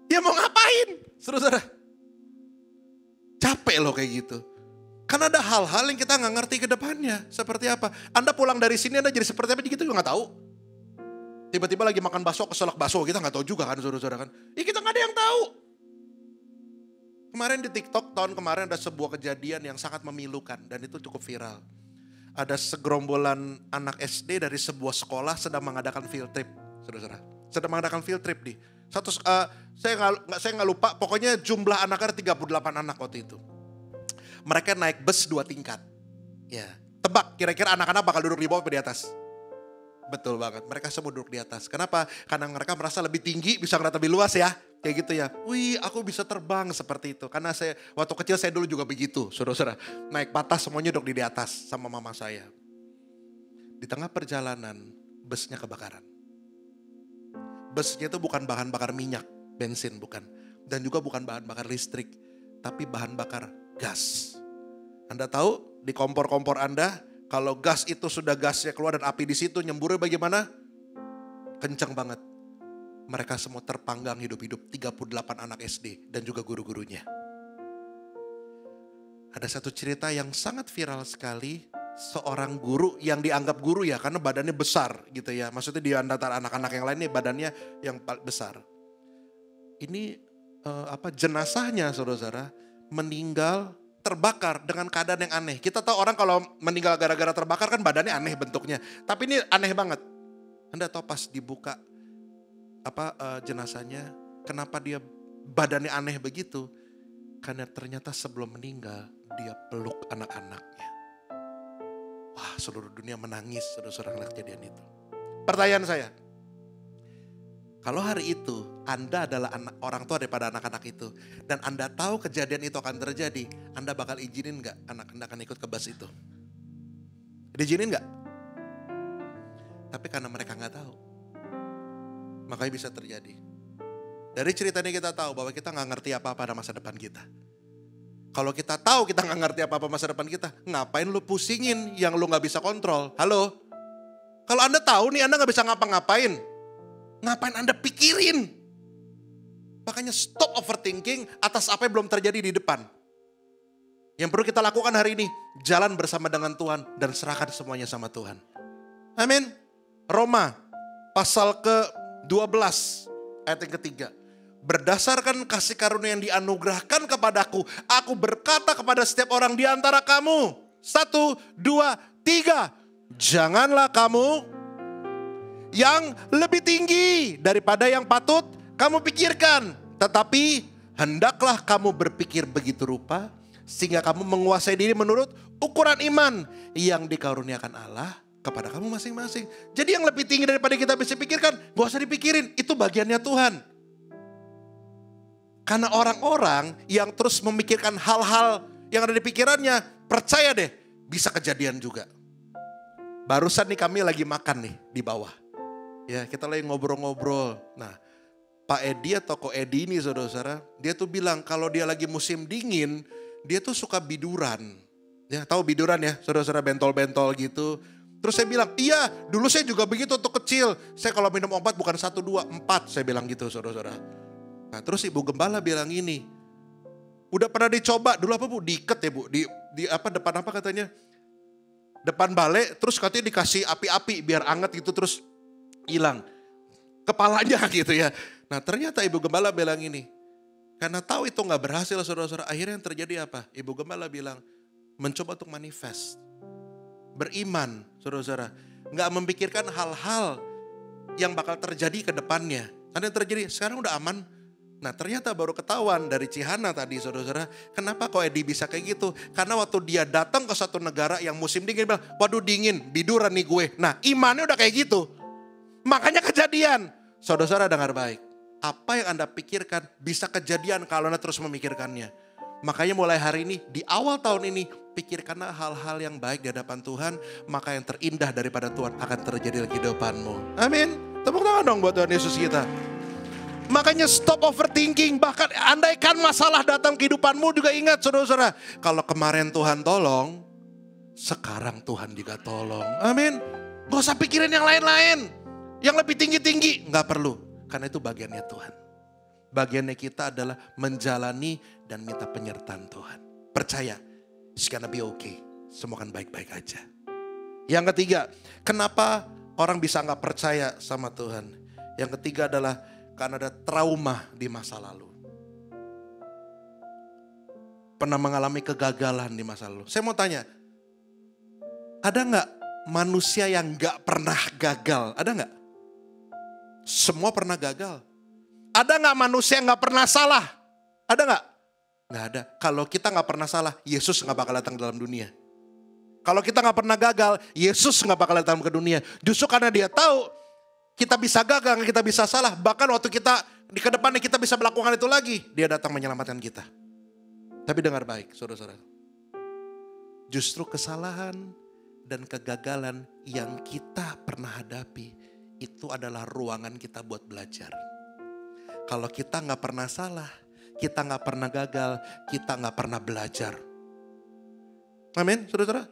[SPEAKER 3] Dia mau ngapain? Saudara, capek loh kayak gitu. Karena ada hal-hal yang kita gak ngerti ke depannya. Seperti apa? Anda pulang dari sini Anda jadi seperti apa gitu juga gak tahu. Tiba-tiba lagi makan bakso, keselak bakso. Kita gak tahu juga kan saudara-saudara kan. Ya kita gak ada yang tahu. Kemarin di TikTok tahun kemarin ada sebuah kejadian yang sangat memilukan. Dan itu cukup viral. Ada segerombolan anak SD dari sebuah sekolah sedang mengadakan field trip. Saudara-saudara. Sedang mengadakan field trip nih. Saya nggak lupa, pokoknya jumlah anaknya 38 anak waktu itu. Mereka naik bus 2 tingkat. Ya, tebak kira-kira anak-anak bakal duduk di bawah atau di atas? Betul banget, mereka semua duduk di atas. Kenapa? Karena mereka merasa lebih tinggi, bisa ngeliat lebih luas ya. Kayak gitu ya. Wih, aku bisa terbang seperti itu. Karena waktu kecil saya dulu juga begitu, saudara-saudara. Naik batas semuanya duduk di atas sama mama saya. Di tengah perjalanan, busnya kebakaran. Busnya itu bukan bahan bakar minyak, bensin bukan. Dan juga bukan bahan bakar listrik, tapi bahan bakar gas. Anda tahu di kompor-kompor Anda, kalau gas itu sudah gasnya keluar dan api di situ nyemburnya bagaimana? Kencang banget. Mereka semua terpanggang hidup-hidup 38 anak SD dan juga guru-gurunya. Ada satu cerita yang sangat viral sekali. Seorang guru yang dianggap guru ya karena badannya besar gitu ya. Maksudnya di antara anak-anak yang lain nih badannya yang besar. Ini jenazahnya saudara-saudara meninggal terbakar dengan keadaan yang aneh. Kita tahu orang kalau meninggal gara-gara terbakar kan badannya aneh bentuknya. Tapi ini aneh banget. Anda tahu pas dibuka jenazahnya kenapa dia badannya aneh begitu? Karena ternyata sebelum meninggal dia peluk anak-anaknya. Wah, seluruh dunia menangis saudara-saudara ngeliat kejadian itu. Pertanyaan saya, kalau hari itu Anda adalah orang tua daripada anak-anak itu, dan Anda tahu kejadian itu akan terjadi, Anda bakal izinin gak anak Anda akan ikut ke bus itu? Diizinin gak? Tapi karena mereka gak tahu, makanya bisa terjadi. Dari cerita ini kita tahu bahwa kita nggak ngerti apa-apa pada masa depan kita. Kalau kita tahu kita nggak ngerti apa-apa masa depan kita, ngapain lu pusingin yang lu nggak bisa kontrol? Halo? Kalau Anda tahu nih Anda nggak bisa ngapa-ngapain, ngapain Anda pikirin? Makanya stop overthinking atas apa yang belum terjadi di depan. Yang perlu kita lakukan hari ini, jalan bersama dengan Tuhan dan serahkan semuanya sama Tuhan. Amin. Roma pasal ke-12 ayat yang ketiga. Berdasarkan kasih karunia yang dianugerahkan kepadaku, aku berkata kepada setiap orang di antara kamu. 1, 2, 3. Janganlah kamu yang lebih tinggi daripada yang patut kamu pikirkan. Tetapi hendaklah kamu berpikir begitu rupa, sehingga kamu menguasai diri menurut ukuran iman yang dikaruniakan Allah kepada kamu masing-masing. Jadi yang lebih tinggi daripada kita bisa pikirkan, gak usah dipikirin, itu bagiannya Tuhan. Karena orang-orang yang terus memikirkan hal-hal yang ada di pikirannya, percaya deh bisa kejadian juga. Barusan nih kami lagi makan nih di bawah. Ya, kita lagi ngobrol-ngobrol. Nah, Pak Edi atau Ko Edi ini saudara-saudara, dia tuh bilang kalau dia lagi musim dingin, dia tuh suka biduran. Ya, tahu biduran ya, saudara-saudara, bentol-bentol gitu. Terus saya bilang, iya dulu saya juga begitu waktu kecil. Saya kalau minum obat bukan 1, 2, 4, saya bilang gitu saudara-saudara. Nah terus Ibu Gembala bilang ini, udah pernah dicoba dulu apa Bu? Diikat ya Bu, di apa depan apa katanya? Depan balai, terus katanya dikasih api-api biar anget gitu terus hilang kepalanya gitu ya. Nah ternyata Ibu Gembala bilang ini, karena tahu itu nggak berhasil saudara-saudara, akhirnya yang terjadi apa? Ibu Gembala bilang, mencoba untuk manifest, beriman saudara-saudara, nggak memikirkan hal-hal yang bakal terjadi ke depannya. Karena yang terjadi sekarang udah aman. Nah ternyata baru ketahuan dari Cihana tadi saudara-saudara, kenapa kok Edi bisa kayak gitu? Karena waktu dia datang ke satu negara yang musim dingin, dia bilang, waduh dingin, biduran nih gue. Nah imannya udah kayak gitu. Makanya kejadian. Saudara-saudara dengar baik. Apa yang Anda pikirkan bisa kejadian kalau Anda terus memikirkannya. Makanya mulai hari ini, di awal tahun ini, pikirkanlah hal-hal yang baik di hadapan Tuhan. Maka yang terindah daripada Tuhan akan terjadi dalam kehidupanmu. Amin. Tepuk tangan dong buat Tuhan Yesus kita. Makanya stop overthinking. Bahkan andaikan masalah datang kehidupanmu juga ingat saudara-saudara. Kalau kemarin Tuhan tolong, sekarang Tuhan juga tolong. Amin. Gak usah pikirin yang lain-lain. Yang lebih tinggi-tinggi. Gak perlu. Karena itu bagiannya Tuhan. Bagiannya kita adalah menjalani dan minta penyertaan Tuhan. Percaya. It's gonna be okay. Semua akan baik-baik aja. Yang ketiga. Kenapa orang bisa gak percaya sama Tuhan? Yang ketiga adalah karena ada trauma di masa lalu. Pernah mengalami kegagalan di masa lalu. Saya mau tanya, ada gak manusia yang gak pernah gagal? Ada gak? Semua pernah gagal. Ada gak manusia yang gak pernah salah? Ada gak? Gak ada. Kalau kita gak pernah salah, Yesus gak bakal datang dalam dunia. Kalau kita gak pernah gagal, Yesus gak bakal datang ke dunia. Justru karena dia tahu kita bisa gagal, kita bisa salah. Bahkan waktu kita di kedepannya kita bisa melakukan itu lagi. Dia datang menyelamatkan kita. Tapi dengar baik saudara-saudara. Justru kesalahan dan kegagalan yang kita pernah hadapi, itu adalah ruangan kita buat belajar. Kalau kita gak pernah salah, kita gak pernah gagal, kita gak pernah belajar. Amin saudara-saudara.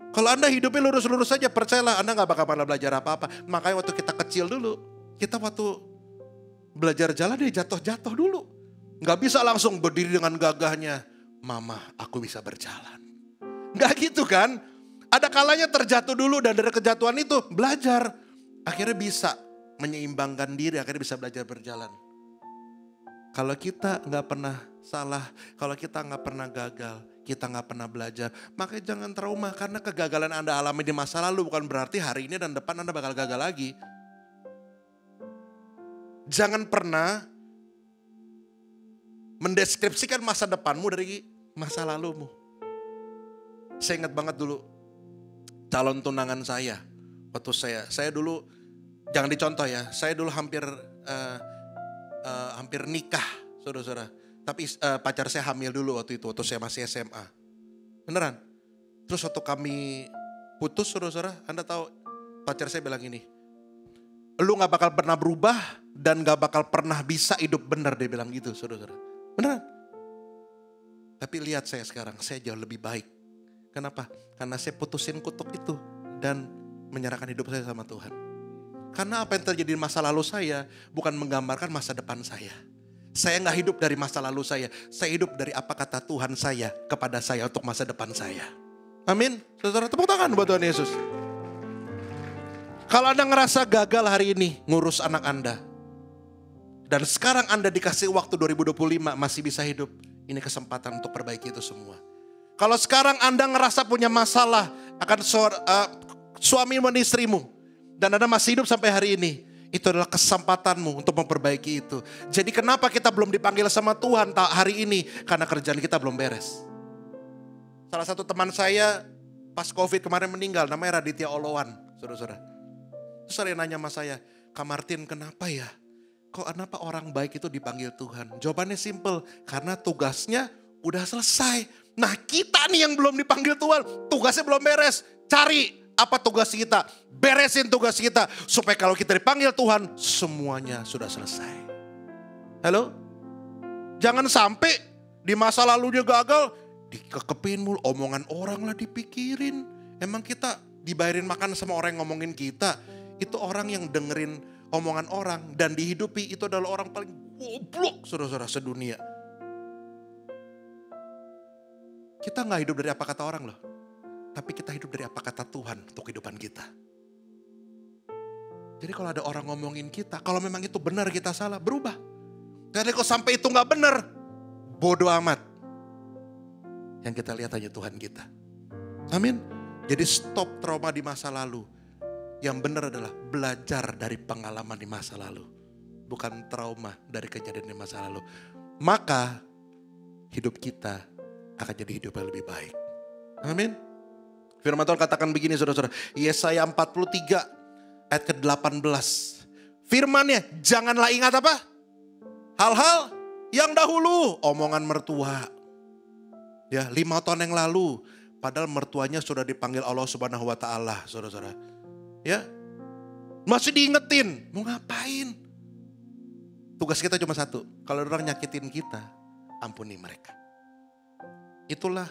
[SPEAKER 3] Kalau Anda hidupnya lurus-lurus saja, percayalah Anda gak bakal pernah belajar apa-apa. Makanya waktu kita kecil dulu, kita waktu belajar jalan dia jatuh-jatuh dulu. Gak bisa langsung berdiri dengan gagahnya, Mama aku bisa berjalan. Gak gitu kan. Ada kalanya terjatuh dulu dan dari kejatuhan itu belajar. Akhirnya bisa menyeimbangkan diri, akhirnya bisa belajar berjalan. Kalau kita gak pernah salah, kalau kita gak pernah gagal, kita gak pernah belajar, makanya jangan trauma. Karena kegagalan Anda alami di masa lalu bukan berarti hari ini dan depan Anda bakal gagal lagi. Jangan pernah mendeskripsikan masa depanmu dari masa lalumu. Saya ingat banget dulu calon tunangan saya. Waktu saya dulu, jangan dicontoh ya, saya dulu hampir nikah saudara-saudara. Tapi pacar saya hamil dulu waktu itu, waktu saya masih SMA. Beneran. Terus waktu kami putus saudara-saudara, Anda tahu pacar saya bilang gini, lu gak bakal pernah berubah dan gak bakal pernah bisa hidup benar, dia bilang gitu, saudara-saudara. Beneran. Tapi lihat saya sekarang, saya jauh lebih baik. Kenapa? Karena saya putusin kutuk itu dan menyerahkan hidup saya sama Tuhan. Karena apa yang terjadi di masa lalu saya bukan menggambarkan masa depan saya. Saya gak hidup dari masa lalu saya hidup dari apa kata Tuhan saya kepada saya untuk masa depan saya. Amin. Saudara, tepuk tangan buat Tuhan Yesus. Kalau Anda ngerasa gagal hari ini ngurus anak Anda, dan sekarang Anda dikasih waktu 2025 masih bisa hidup, ini kesempatan untuk perbaiki itu semua. Kalau sekarang Anda ngerasa punya masalah akan suami dan istrimu, dan Anda masih hidup sampai hari ini, itu adalah kesempatanmu untuk memperbaiki itu. Jadi kenapa kita belum dipanggil sama Tuhan hari ini? Karena kerjaan kita belum beres. Salah satu teman saya pas COVID kemarin meninggal, namanya Raditya Olowan, saudara-saudara. Terus ada yang nanya sama saya, Kak Martin, kenapa ya? Kenapa orang baik itu dipanggil Tuhan? Jawabannya simple, karena tugasnya udah selesai. Nah kita nih yang belum dipanggil Tuhan, tugasnya belum beres. Cari apa tugas kita, beresin tugas kita. Supaya kalau kita dipanggil Tuhan, semuanya sudah selesai. Halo? Jangan sampai di masa lalunya gagal, dikekepin mulu, omongan orang lah dipikirin. Emang kita dibayarin makan sama orang yang ngomongin kita? Itu orang yang dengerin omongan orang dan dihidupi, itu adalah orang paling goblok saudara-saudara sedunia. Kita gak hidup dari apa kata orang loh. Tapi kita hidup dari apa kata Tuhan untuk kehidupan kita. Jadi kalau ada orang ngomongin kita, kalau memang itu benar kita salah, berubah. Karena kalau sampai itu gak benar, bodoh amat. Yang kita lihat hanya Tuhan kita. Amin. Jadi stop trauma di masa lalu. Yang benar adalah belajar dari pengalaman di masa lalu. Bukan trauma dari kejadian di masa lalu. Maka hidup kita akan jadi hidup yang lebih baik. Amin. Firman Tuhan katakan begini saudara-saudara. Yesaya 43 ayat ke-18. Firmannya, janganlah ingat apa? Hal-hal yang dahulu. Omongan mertua. Ya, 5 tahun yang lalu. Padahal mertuanya sudah dipanggil Allah Subhanahu wa Ta'ala, saudara-saudara. Ya, masih diingetin, mau ngapain? Tugas kita cuma satu, kalau orang nyakitin kita, ampuni mereka. Itulah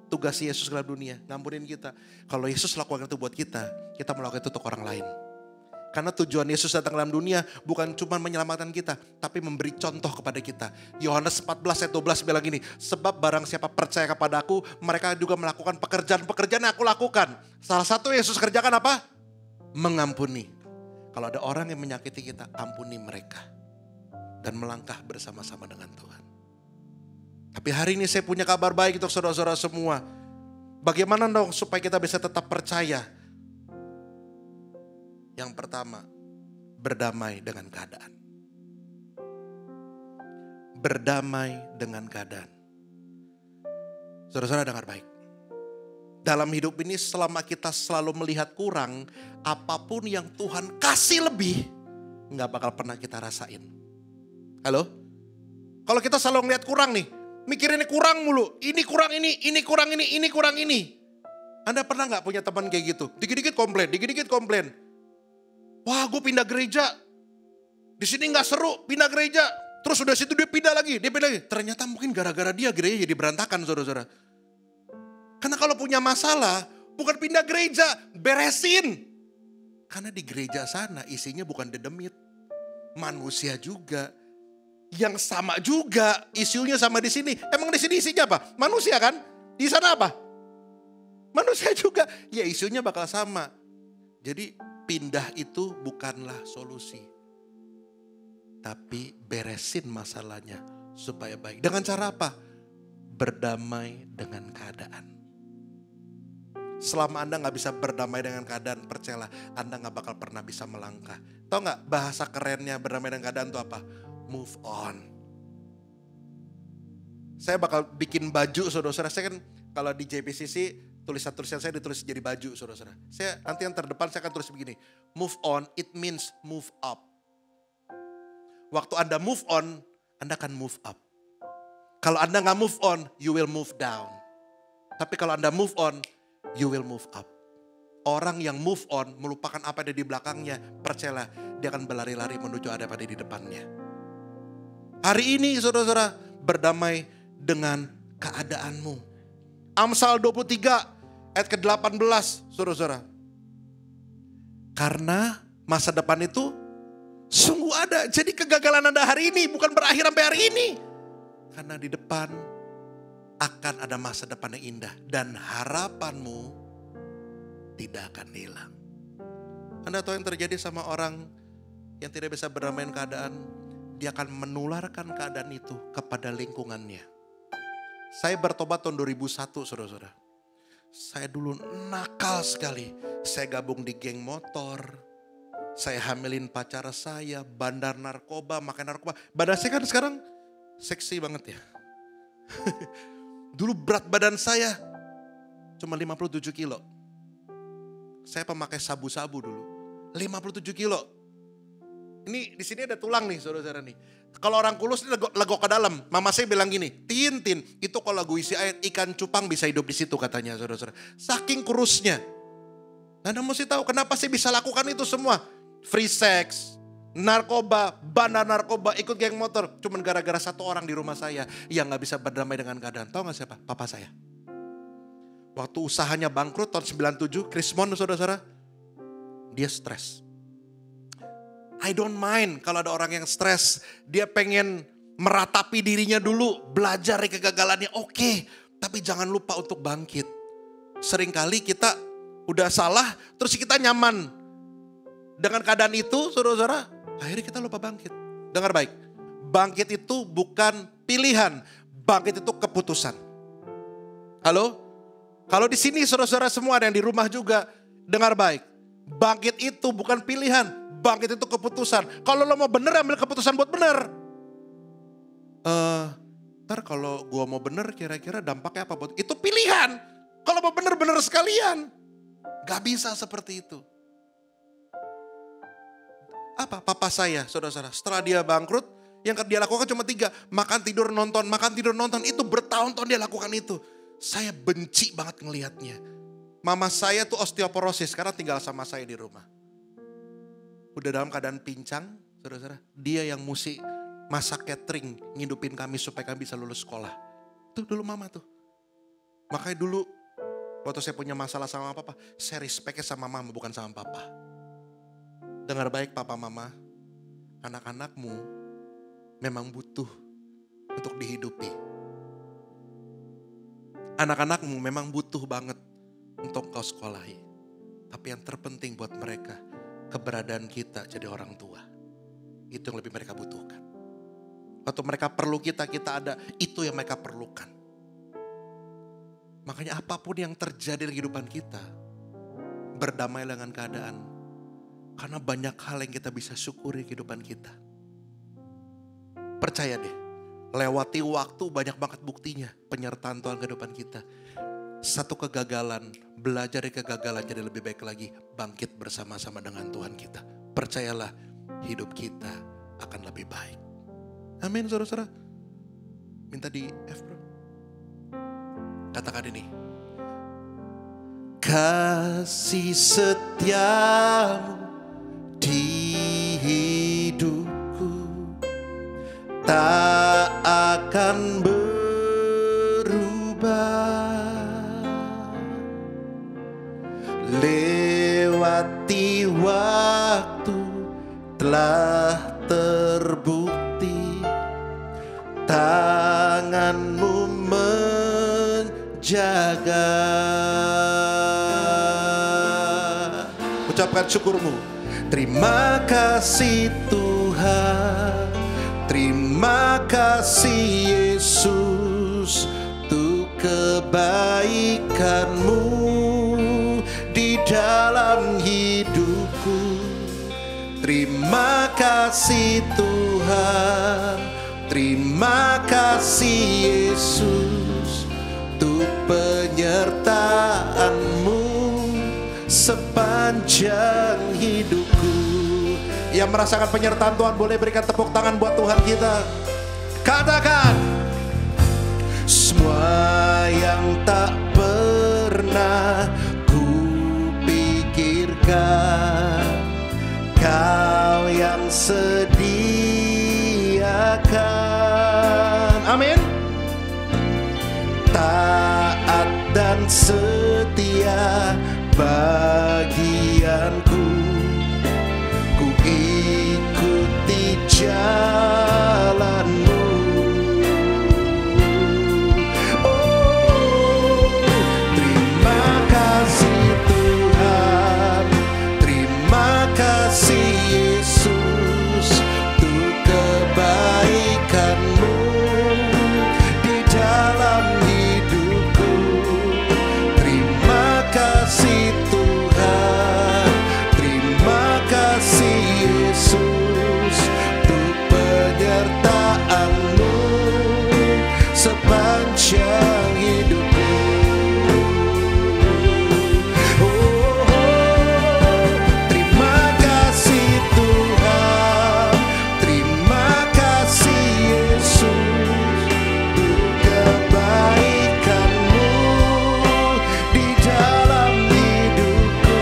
[SPEAKER 3] tugas Yesus dalam dunia, ngampunin kita. Kalau Yesus lakukan itu buat kita melakukan itu untuk orang lain. Karena tujuan Yesus datang dalam dunia bukan cuma menyelamatkan kita, tapi memberi contoh kepada kita. Yohanes 14 ayat 12 bilang gini, sebab barang siapa percaya kepada aku, mereka juga melakukan pekerjaan-pekerjaan yang aku lakukan. Salah satu Yesus kerjakan apa? Mengampuni. Kalau ada orang yang menyakiti kita, ampuni mereka. Dan melangkah bersama-sama dengan Tuhan. Tapi hari ini saya punya kabar baik untuk saudara-saudara semua. Bagaimana dong supaya kita bisa tetap percaya? Yang pertama, berdamai dengan keadaan. Berdamai dengan keadaan. Saudara-saudara dengar baik. Dalam hidup ini selama kita selalu melihat kurang, apapun yang Tuhan kasih lebih, gak bakal pernah kita rasain. Halo? Kalau kita selalu ngeliat kurang nih, mikir ini kurang mulu, ini kurang ini kurang ini kurang ini. Anda pernah gak punya teman kayak gitu? Dikit-dikit komplain. Wah, gue pindah gereja, di sini gak seru, pindah gereja. Terus udah situ dia pindah lagi. Ternyata mungkin gara-gara dia gereja jadi berantakan, saudara-saudara. Karena kalau punya masalah, bukan pindah gereja, beresin. Karena di gereja sana isinya bukan dedemit, manusia juga. Yang sama juga, isunya sama di sini. Emang di sini isinya apa? Manusia kan? Di sana apa? Manusia juga. Ya isunya bakal sama. Jadi pindah itu bukanlah solusi. Tapi beresin masalahnya supaya baik. Dengan cara apa? Berdamai dengan keadaan. Selama Anda gak bisa berdamai dengan keadaan, percayalah Anda gak bakal pernah bisa melangkah. Tahu gak bahasa kerennya berdamai dengan keadaan itu apa? Move on. Saya bakal bikin baju, saudara-saudara. Saya kan kalau di JPCC tulisan-tulisan saya ditulis jadi baju, saudara-saudara. Saya nanti yang terdepan saya akan tulis begini. Move on, it means move up. Waktu Anda move on, Anda akan move up. Kalau Anda gak move on, you will move down. Tapi kalau Anda move on, you will move up. Orang yang move on, melupakan apa ada di belakangnya, percayalah dia akan berlari-lari menuju apa ada di depannya. Hari ini saudara-saudara, berdamai dengan keadaanmu. Amsal 23 ayat ke-18 saudara-saudara. Karena masa depan itu sungguh ada. Jadi kegagalan Anda hari ini bukan berakhir sampai hari ini. Karena di depan akan ada masa depan yang indah. Dan harapanmu tidak akan hilang. Anda tahu yang terjadi sama orang yang tidak bisa berdamai dengan keadaan? Dia akan menularkan keadaan itu kepada lingkungannya. Saya bertobat tahun 2001 saudara-saudara. Saya dulu nakal sekali. Saya gabung di geng motor. Saya hamilin pacar saya, bandar narkoba, makan narkoba. Badan saya kan sekarang seksi banget ya. Dulu berat badan saya cuma 57 kilo. Saya pemakai sabu-sabu dulu. 57 kilo. Ini di sini ada tulang nih saudara-saudara nih. Kalau orang kulus ini legok ke dalam. Mama saya bilang gini, Tin, itu kalau lagu isi air ikan cupang bisa hidup di situ katanya saudara-saudara. Saking kurusnya. Anda mesti tahu kenapa saya bisa lakukan itu semua. Free sex, narkoba, bandar narkoba, ikut geng motor. Cuman gara-gara satu orang di rumah saya yang gak bisa berdamai dengan keadaan. Tahu gak siapa? Papa saya. Waktu usahanya bangkrut tahun 97, Krismon saudara-saudara. Dia stres. I don't mind kalau ada orang yang stres. Dia pengen meratapi dirinya dulu. Belajar dari kegagalannya. Oke, tapi jangan lupa untuk bangkit. Seringkali kita udah salah, terus kita nyaman. Dengan keadaan itu, saudara-saudara, akhirnya kita lupa bangkit. Dengar baik. Bangkit itu bukan pilihan. Bangkit itu keputusan. Halo? Kalau di sini saudara-saudara semua ada yang di rumah juga. Dengar baik. Bangkit itu bukan pilihan. Bangkit itu keputusan. Kalau lo mau bener, ambil keputusan buat bener. Ntar kalau gua mau bener, kira-kira dampaknya apa buat? Itu pilihan. Kalau mau bener-bener sekalian. Gak bisa seperti itu. Apa? Papa saya, saudara-saudara. Setelah dia bangkrut, yang dia lakukan cuma 3. Makan, tidur, nonton. Makan, tidur, nonton. Itu bertahun-tahun dia lakukan itu. Saya benci banget ngelihatnya. Mama saya tuh osteoporosis karena tinggal sama saya di rumah. Udah dalam keadaan pincang, saudara-saudara. Dia yang mesti masak catering, ngidupin kami supaya kami bisa lulus sekolah. Itu dulu mama tuh. Makanya dulu waktu saya punya masalah sama papa, saya respectnya sama mama bukan sama papa. Dengar baik papa mama, anak-anakmu memang butuh untuk dihidupi. Anak-anakmu memang butuh banget untuk kau sekolahi. Tapi yang terpenting buat mereka, keberadaan kita jadi orang tua. Itu yang lebih mereka butuhkan. Waktu mereka perlu kita, kita ada. Itu yang mereka perlukan. Makanya apapun yang terjadi di kehidupan kita, berdamai dengan keadaan. Karena banyak hal yang kita bisa syukuri di kehidupan kita. Percaya deh. Lewati waktu banyak banget buktinya penyertaan Tuhan kehidupan kita. Satu kegagalan, belajar dari kegagalan jadi lebih baik lagi. Bangkit bersama-sama dengan Tuhan kita. Percayalah hidup kita akan lebih baik. Amin saudara-saudara. Minta di F bro. Katakan ini. Kasih setiamu di hidupku tak akan berubah. Lewati waktu telah terbukti, tanganmu menjaga. Ucapkan syukurmu. Terima kasih Tuhan. Terima kasih Yesus untuk kebaikan-Mu di dalam hidupku. Terima kasih Tuhan. Terima kasih Yesus untuk penyertaan-Mu sepanjang hidupku. Yang merasakan penyertaan Tuhan boleh berikan tepuk tangan buat Tuhan kita. Katakan, semua yang tak pernah ku Kau yang sediakan. Amin. Taat dan setia bagianku, ku ikuti jalanmu. Oh, terima kasih Tuhan, terima kasih Yesus, untuk kebaikan-Mu di dalam hidupku. Terima kasih Tuhan, terima kasih Yesus, untuk penyertaan-Mu sepanjang hidupku. Terima kasih Tuhan, terima kasih Yesus, untuk kebaikan-Mu di dalam hidupku.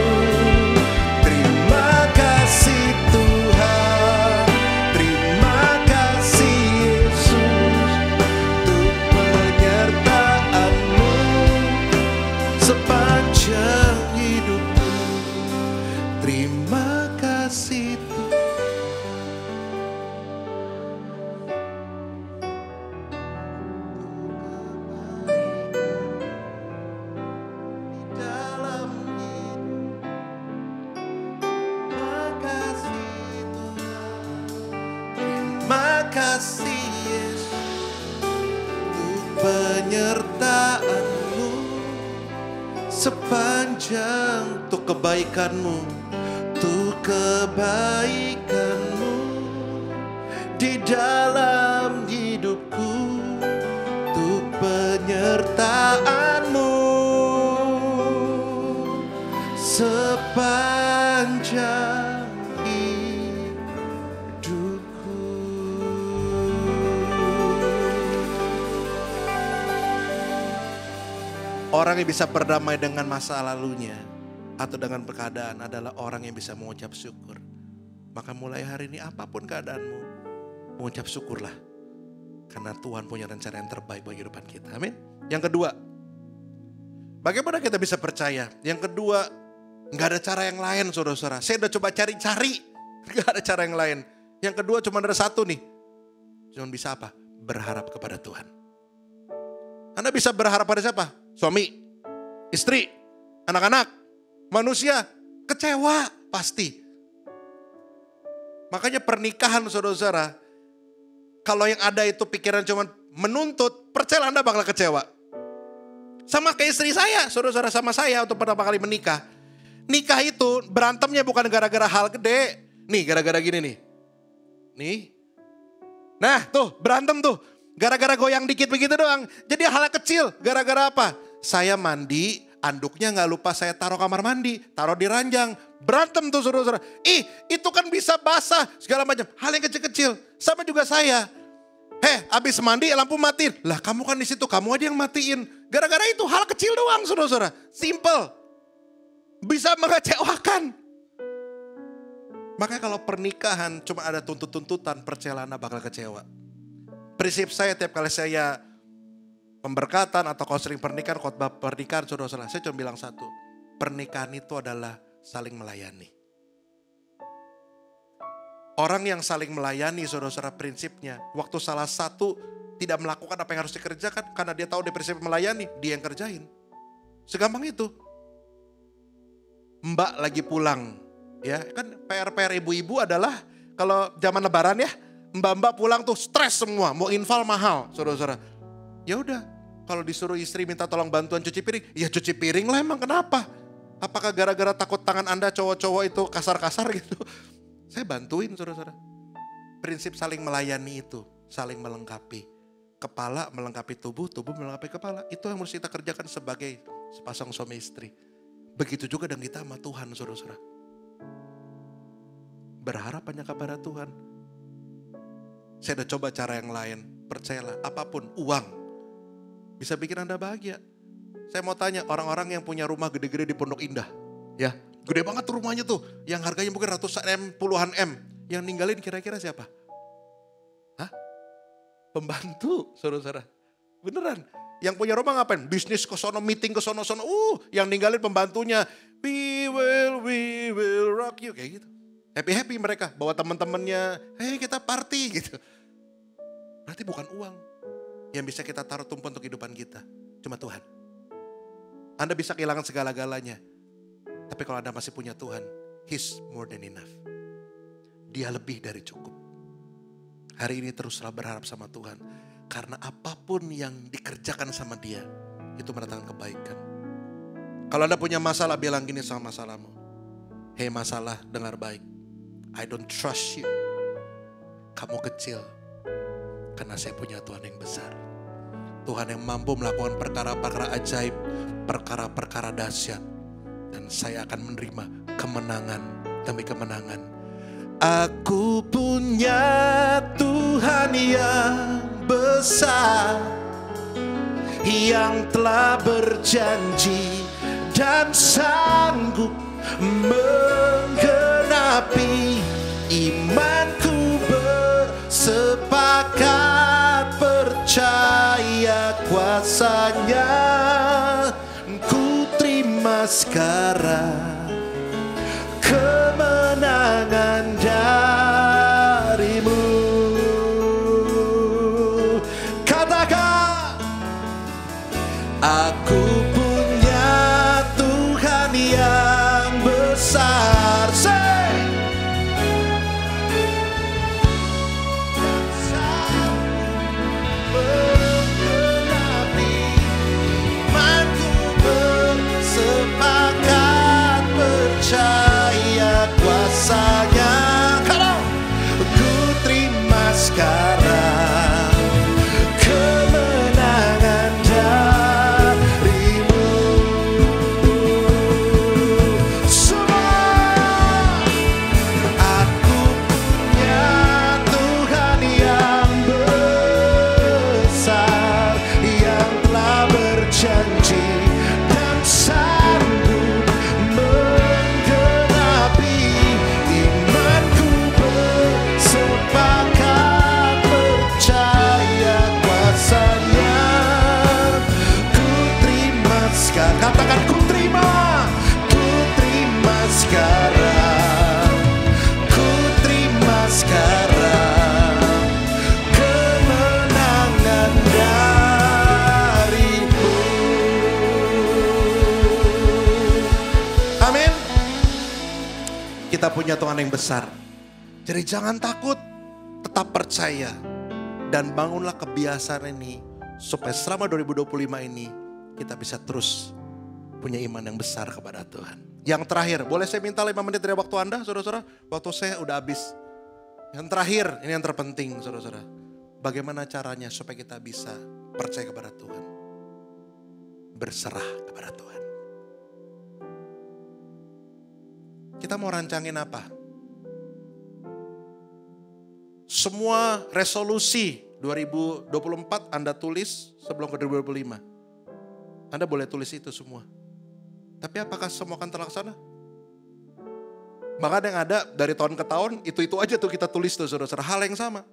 [SPEAKER 3] Terima kasih Tuhan, terima kasih Yesus, untuk penyertaan-Mu sepanjang hidupku. Terima kasih Tuhan. Dalam hidup, terima kasih Tuhan, terima kasih Yesus, untuk penyertaan-Mu sepanjang, untuk kebaikan-Mu, untuk kebaikan-Mu di dalam hidupku, untuk penyertaan-Mu sepanjang hidupku. Orang yang bisa berdamai dengan masa lalunya atau dengan keadaan adalah orang yang bisa mengucap syukur. Maka mulai hari ini apapun keadaanmu, mengucap syukurlah. Karena Tuhan punya rencana yang terbaik bagi kehidupan kita. Amin. Yang kedua, bagaimana kita bisa percaya? Yang kedua, nggak ada cara yang lain saudara-saudara. Saya udah coba cari-cari, nggak ada cara yang lain. Yang kedua cuma ada satu nih. Cuma bisa apa? Berharap kepada Tuhan. Anda bisa berharap pada siapa? Suami, istri, anak-anak, manusia. Kecewa pasti. Makanya pernikahan saudara-saudara, kalau yang ada itu pikiran cuma menuntut, percaya Anda bakal kecewa. Sama kayak istri saya, saudara-saudara, sama saya untuk pertama kali menikah. Nikah itu berantemnya bukan gara-gara hal gede. Nih gara-gara gini nih. Nih. Nah tuh berantem tuh. Gara-gara goyang dikit begitu doang. Jadi hal kecil. Gara-gara apa? Saya mandi, anduknya gak lupa saya taruh kamar mandi. Taruh di ranjang. Berantem tuh saudara-saudara. Ih itu kan bisa basah. Segala macam. Hal yang kecil-kecil. Sama juga saya. Abis mandi lampu matiin. Lah kamu kan di situ, kamu aja yang matiin. Gara-gara itu hal kecil doang saudara-saudara. Simple. Bisa mengecewakan. Makanya kalau pernikahan cuma ada tuntut-tuntutan, percayalah Anda bakal kecewa. Prinsip saya tiap kali saya pemberkatan atau konseling pernikahan, khotbah pernikahan saudara-saudara, saya cuma bilang satu. Pernikahan itu adalah saling melayani. Orang yang saling melayani saudara-saudara prinsipnya, waktu salah satu tidak melakukan apa yang harus dikerjakan, karena dia tahu dia prinsip melayani, dia yang kerjain. Segampang itu. Mbak lagi pulang, ya kan PR-PR ibu-ibu adalah kalau zaman lebaran ya, mbak-mbak pulang tuh stres semua, mau infal mahal, saudara-saudara. Ya udah, kalau disuruh istri minta tolong bantuan cuci piring, ya cuci piring lah emang kenapa? Apakah gara-gara takut tangan Anda cowok-cowok itu kasar-kasar gitu? Saya bantuin saudara-saudara. Prinsip saling melayani itu, saling melengkapi. Kepala melengkapi tubuh, tubuh melengkapi kepala. Itu yang harus kita kerjakan sebagai sepasang suami istri. Begitu juga dengan kita sama Tuhan saudara-saudara. Berharap hanya kepada Tuhan. Saya udah coba cara yang lain. Percayalah, apapun, uang bisa bikin Anda bahagia. Saya mau tanya orang-orang yang punya rumah gede-gede di Pondok Indah, ya, Gede banget tuh rumahnya tuh. Yang harganya mungkin ratusan M, puluhan M. Yang ninggalin kira-kira siapa? Hah? Pembantu, saudara-saudara. Beneran. Yang punya rumah ngapain? Bisnis ke sono, meeting ke sono-sono. Yang ninggalin pembantunya. We will rock you. Kayak gitu. Happy-happy mereka. Bawa teman-temannya. Hey, kita party gitu. Berarti bukan uang yang bisa kita taruh tumpuan untuk kehidupan kita. Cuma Tuhan. Anda bisa kehilangan segala-galanya. Tapi kalau Anda masih punya Tuhan, He's more than enough. Dia lebih dari cukup. Hari ini teruslah berharap sama Tuhan. Karena apapun yang dikerjakan sama dia, itu mendatangkan kebaikan. Kalau Anda punya masalah, bilang gini sama masalahmu. Hei masalah, dengar baik. I don't trust you. Kamu kecil. Karena saya punya Tuhan yang besar. Tuhan yang mampu melakukan perkara-perkara ajaib, perkara-perkara dahsyat. Dan saya akan menerima kemenangan demi kemenangan. Aku punya Tuhan yang besar, yang telah berjanji dan sanggup menggenapi. Imanku bersepakat percaya kuasanya. Ku terima sekarang kemenangan darimu. Katakan, aku punya Tuhan yang besar. Say, menggenapi imanku bersepakat percaya kuasanya. Kalau ku terima sekarang kemenangan darimu. Semua aku punya Tuhan yang besar, yang telah berjanji dan sanggup menggenapi. Imanku bersepakat percaya kuasanya. Ku terima sekarang. Katakan ku terima sekarang. Ku terima sekarang kemenangan darimu. Amin. Kita punya Tuhan yang besar. Jadi jangan takut, tetap percaya. Dan bangunlah kebiasaan ini supaya selama 2025 ini kita bisa terus punya iman yang besar kepada Tuhan. Yang terakhir, boleh saya minta 5 menit dari waktu Anda, saudara-saudara? Waktu saya udah habis. Yang terakhir, ini yang terpenting, saudara-saudara. Bagaimana caranya supaya kita bisa percaya kepada Tuhan? Berserah kepada Tuhan. Kita mau rancangin apa? Semua resolusi 2024 Anda tulis sebelum ke 2025. Anda boleh tulis itu semua. Tapi apakah semua akan terlaksana? Bahkan yang ada dari tahun ke tahun, itu aja tuh kita tulis tuh saudara-saudara. Hal yang sama.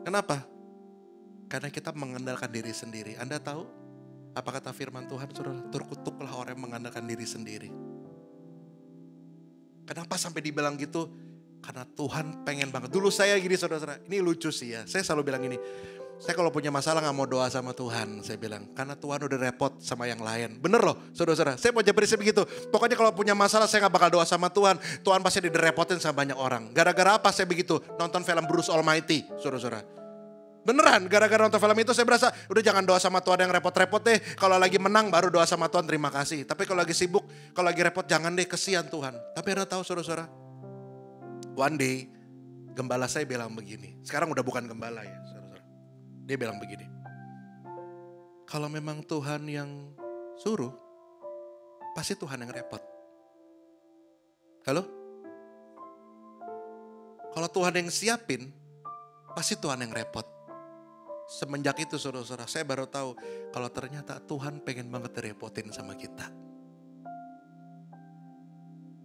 [SPEAKER 3] Kenapa? Karena kita mengandalkan diri sendiri. Anda tahu apa kata firman Tuhan saudara? Terkutuklah orang yang mengandalkan diri sendiri. Kenapa sampai dibilang gitu? Karena Tuhan pengen banget. Dulu saya gini saudara-saudara, ini lucu sih ya. Saya selalu bilang gini, saya kalau punya masalah gak mau doa sama Tuhan. Saya bilang, karena Tuhan udah repot sama yang lain. Bener loh saudara-saudara, saya mau prinsip begitu. Pokoknya kalau punya masalah saya gak bakal doa sama Tuhan. Tuhan pasti direpotin sama banyak orang. Gara-gara apa saya begitu? Nonton film Bruce Almighty saudara-saudara. Beneran, gara-gara nonton film itu saya berasa, udah jangan doa sama Tuhan yang repot-repot deh. Kalau lagi menang baru doa sama Tuhan, terima kasih. Tapi kalau lagi sibuk, kalau lagi repot jangan deh, kesian Tuhan. Tapi Anda tahu saudara-saudara, one day gembala saya bilang begini. Sekarang udah bukan gembala ya saudara-saudara. Dia bilang begini, kalau memang Tuhan yang suruh, pasti Tuhan yang repot. Halo? Kalau Tuhan yang siapin, pasti Tuhan yang repot. Semenjak itu saudara-saudara, saya baru tahu kalau ternyata Tuhan pengen banget direpotin sama kita.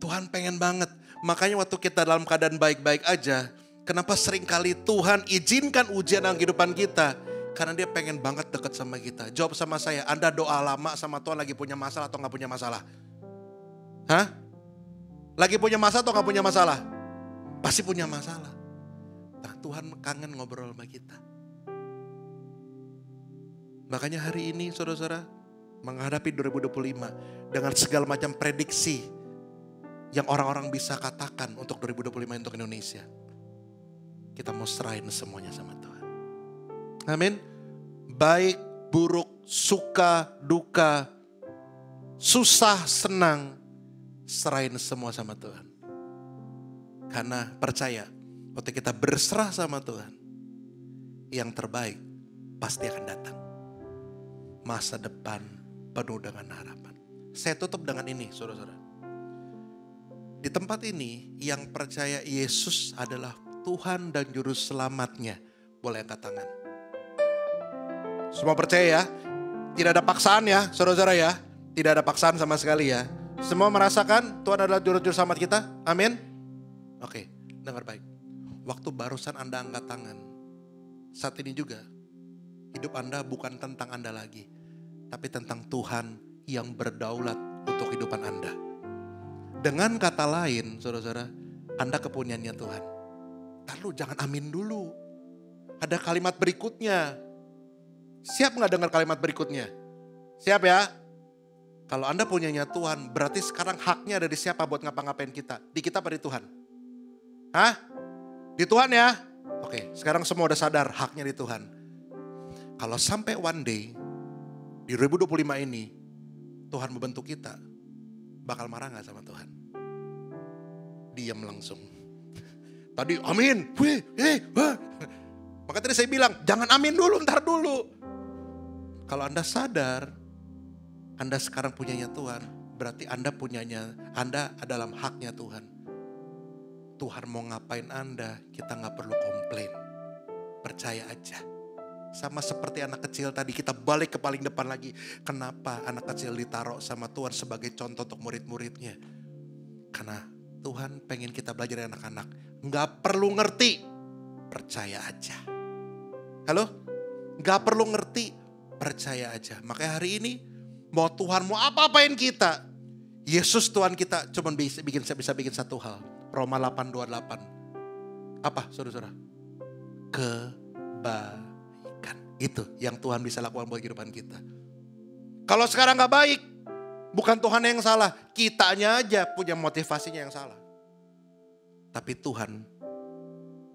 [SPEAKER 3] Tuhan pengen banget. Makanya waktu kita dalam keadaan baik-baik aja, kenapa seringkali Tuhan izinkan ujian dalam kehidupan kita? Karena dia pengen banget deket sama kita. Jawab sama saya, Anda doa lama sama Tuhan lagi punya masalah atau gak punya masalah? Hah? Lagi punya masalah atau gak punya masalah? Pasti punya masalah. Nah, Tuhan kangen ngobrol sama kita. Makanya hari ini saudara-saudara menghadapi 2025 dengan segala macam prediksi yang orang-orang bisa katakan untuk 2025 untuk Indonesia. Kita mau serahin semuanya sama Tuhan. Amin. Baik, buruk, suka, duka, susah, senang, serahin semua sama Tuhan. Karena percaya, waktu kita berserah sama Tuhan, yang terbaik pasti akan datang. Masa depan penuh dengan harapan. Saya tutup dengan ini, saudara-saudara. Di tempat ini, yang percaya Yesus adalah Tuhan dan Juru Selamatnya, boleh angkat tangan. Semua percaya ya? Tidak ada paksaan ya, saudara-saudara ya? Tidak ada paksaan sama sekali ya. Semua merasakan Tuhan adalah Juru Selamat kita? Amin? Oke, dengar baik. Waktu barusan Anda angkat tangan, saat ini juga, hidup Anda bukan tentang Anda lagi, tapi tentang Tuhan yang berdaulat untuk kehidupan Anda. Dengan kata lain, saudara-saudara, Anda kepunyaannya Tuhan. Lalu jangan amin dulu. Ada kalimat berikutnya. Siap gak dengar kalimat berikutnya? Siap ya? Kalau Anda punyanya Tuhan, berarti sekarang haknya ada di siapa buat ngapa-ngapain kita? Di kita apa di Tuhan? Hah? Di Tuhan ya? Oke, sekarang semua udah sadar haknya di Tuhan. Kalau sampai one day, di 2025 ini, Tuhan membentuk kita, bakal marah gak sama Tuhan? Diam langsung. Tadi amin. Maka tadi saya bilang, jangan amin dulu, ntar dulu. Kalau Anda sadar, Anda sekarang punyanya Tuhan, berarti Anda punyanya, Anda dalam haknya Tuhan. Tuhan mau ngapain Anda, kita gak perlu komplain. Percaya aja. Sama seperti anak kecil tadi, kita balik ke paling depan lagi. Kenapa anak kecil ditaruh sama Tuhan sebagai contoh untuk murid-muridnya? Karena Tuhan pengen kita belajar dari anak-anak. Gak perlu ngerti, percaya aja. Halo? Gak perlu ngerti, percaya aja. Makanya hari ini, mau Tuhan mau apa-apain kita, Yesus Tuhan kita cuma bisa bikin satu hal. Roma 8:28. Apa saudara-saudara? Kebaikan. Itu yang Tuhan bisa lakukan buat kehidupan kita. Kalau sekarang gak baik, bukan Tuhan yang salah. Kitanya aja punya motivasinya yang salah. Tapi Tuhan,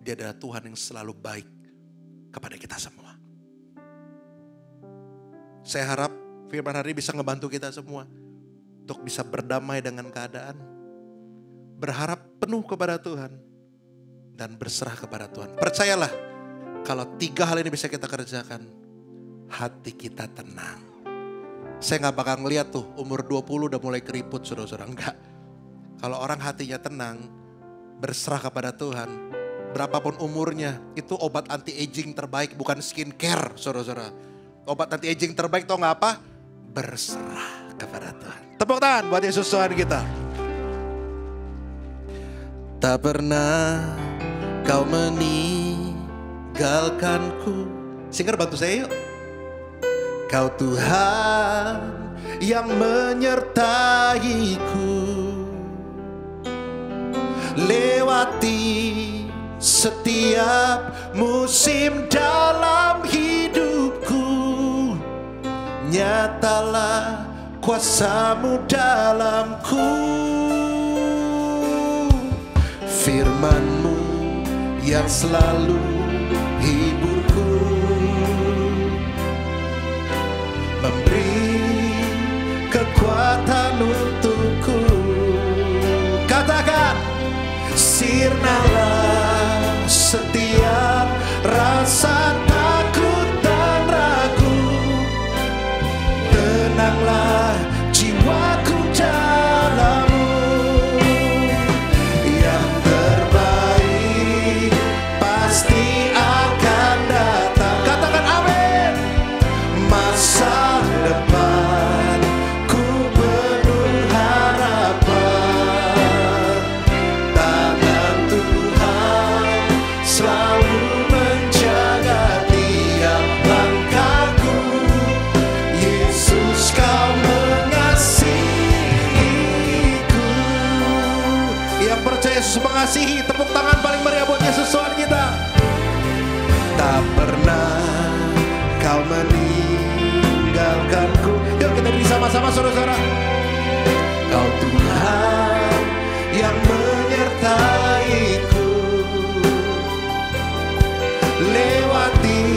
[SPEAKER 3] Dia adalah Tuhan yang selalu baik kepada kita semua. Saya harap firman hari ini bisa ngebantu kita semua untuk bisa berdamai dengan keadaan, berharap penuh kepada Tuhan, dan berserah kepada Tuhan. Percayalah, kalau 3 hal ini bisa kita kerjakan, hati kita tenang. Saya gak bakal ngeliat tuh umur 20 udah mulai keriput, saudara-saudara. Enggak. Kalau orang hatinya tenang, berserah kepada Tuhan, berapapun umurnya, itu obat anti-aging terbaik, bukan skincare, saudara-saudara. Obat anti-aging terbaik tau gak apa? Berserah kepada Tuhan. Tepuk tangan buat Yesus Tuhan kita. Tak pernah kau meninggalkanku. Singer bantu saya yuk. Kau Tuhan yang menyertaiku, lewati setiap musim dalam hidupku. Nyatalah kuasa-Mu dalamku. Firman-Mu yang selalu hiburku, memberi kekuatan untukku. Katakan, sirnalah setiap rasa takut dan ragu. Tenanglah jiwaku dalam-Mu. Yang terbaik pasti akan datang. Katakan amin. Masa depan ku penuh harapan. mengasihi. Tepuk tangan paling meriah buat Yesus Tuhan kita. Tak pernah kau meninggalkanku. Yuk kita beri sama-sama saudara-saudara. Kau Tuhan yang menyertaiku, lewati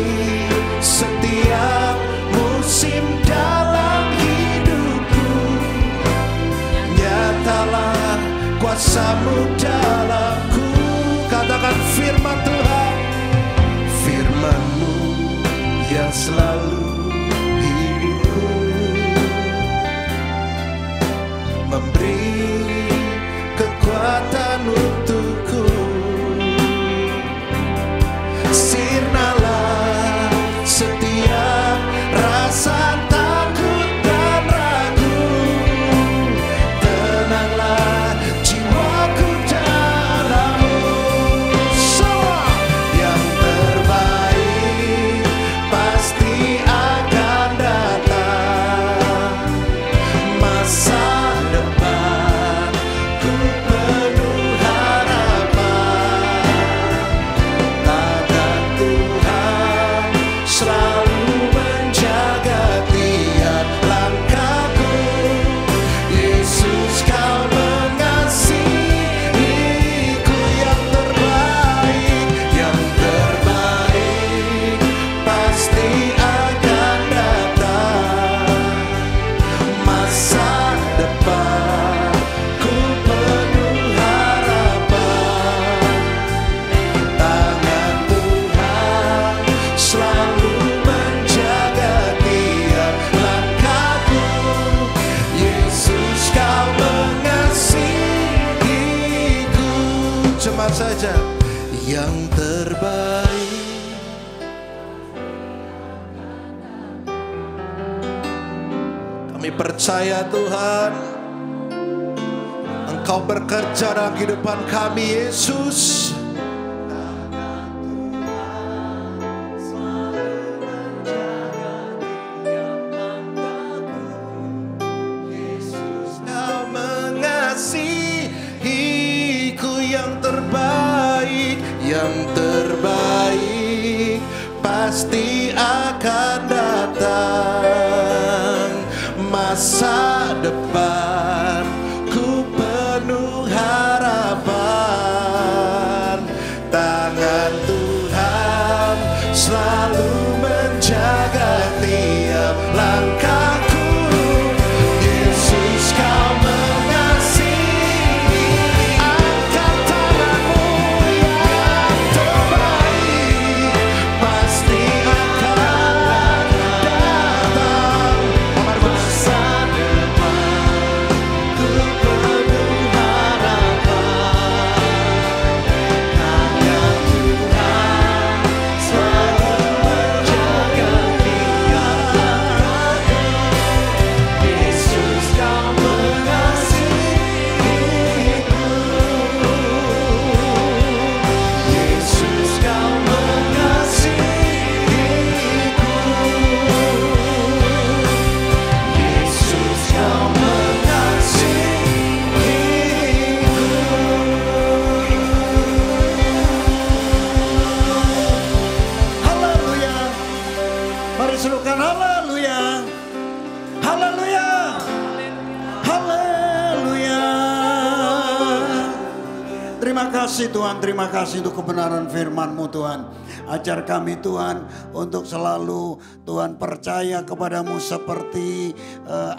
[SPEAKER 3] setiap musim dalam hidupku. Nyatalah kuasa-Mu dalamku. Katakan firman Tuhan, firman-Mu yang selalu hidupku, memberi kekuatan untukku. Sirnalah setiap rasa takut dan ragu, tenanglah jiwaku dalam-Mu. Semua yang terbaik pasti akan datang. Masa depan ku penuh harapan. Tangan Tuhan selalu menjaga tiap langkahku. Yesus, Kau mengasihiku. Yang terbaik pasti akan datang. Masa depan ku penuh harapan. Tangan Tuhan selalu menjaga tiap langkahku. Yesus, Kau mengasihiku. Cepat saja, yang terbaik. Kami percaya Tuhan, Engkau bekerja dalam kehidupan kami Yesus. Yesus, Kau mengasihiku. Yang terbaik pasti akan datang. Masa depan ku penuh harapan. Tangan Tuhan selalu menjaga tiap langkahku. Yesus, Kau mengasihi. Angkat tangan-Mu, yang terbaik pasti akan datang. Masa depan ku penuh harapan. Tangan Tuhan selalu menjaga tiap langkahku. Yesus, Kau mengasihiku. Yesus, Kau mengasihiku. Yesus, Kau mengasihiku.
[SPEAKER 4] Haleluya. Mari serukan haleluya. Haleluya. Haleluya. Terima kasih Tuhan, terima kasih untuk kebenaran firman-Mu Tuhan. Ajar kami Tuhan untuk selalu Tuhan percaya kepadamu seperti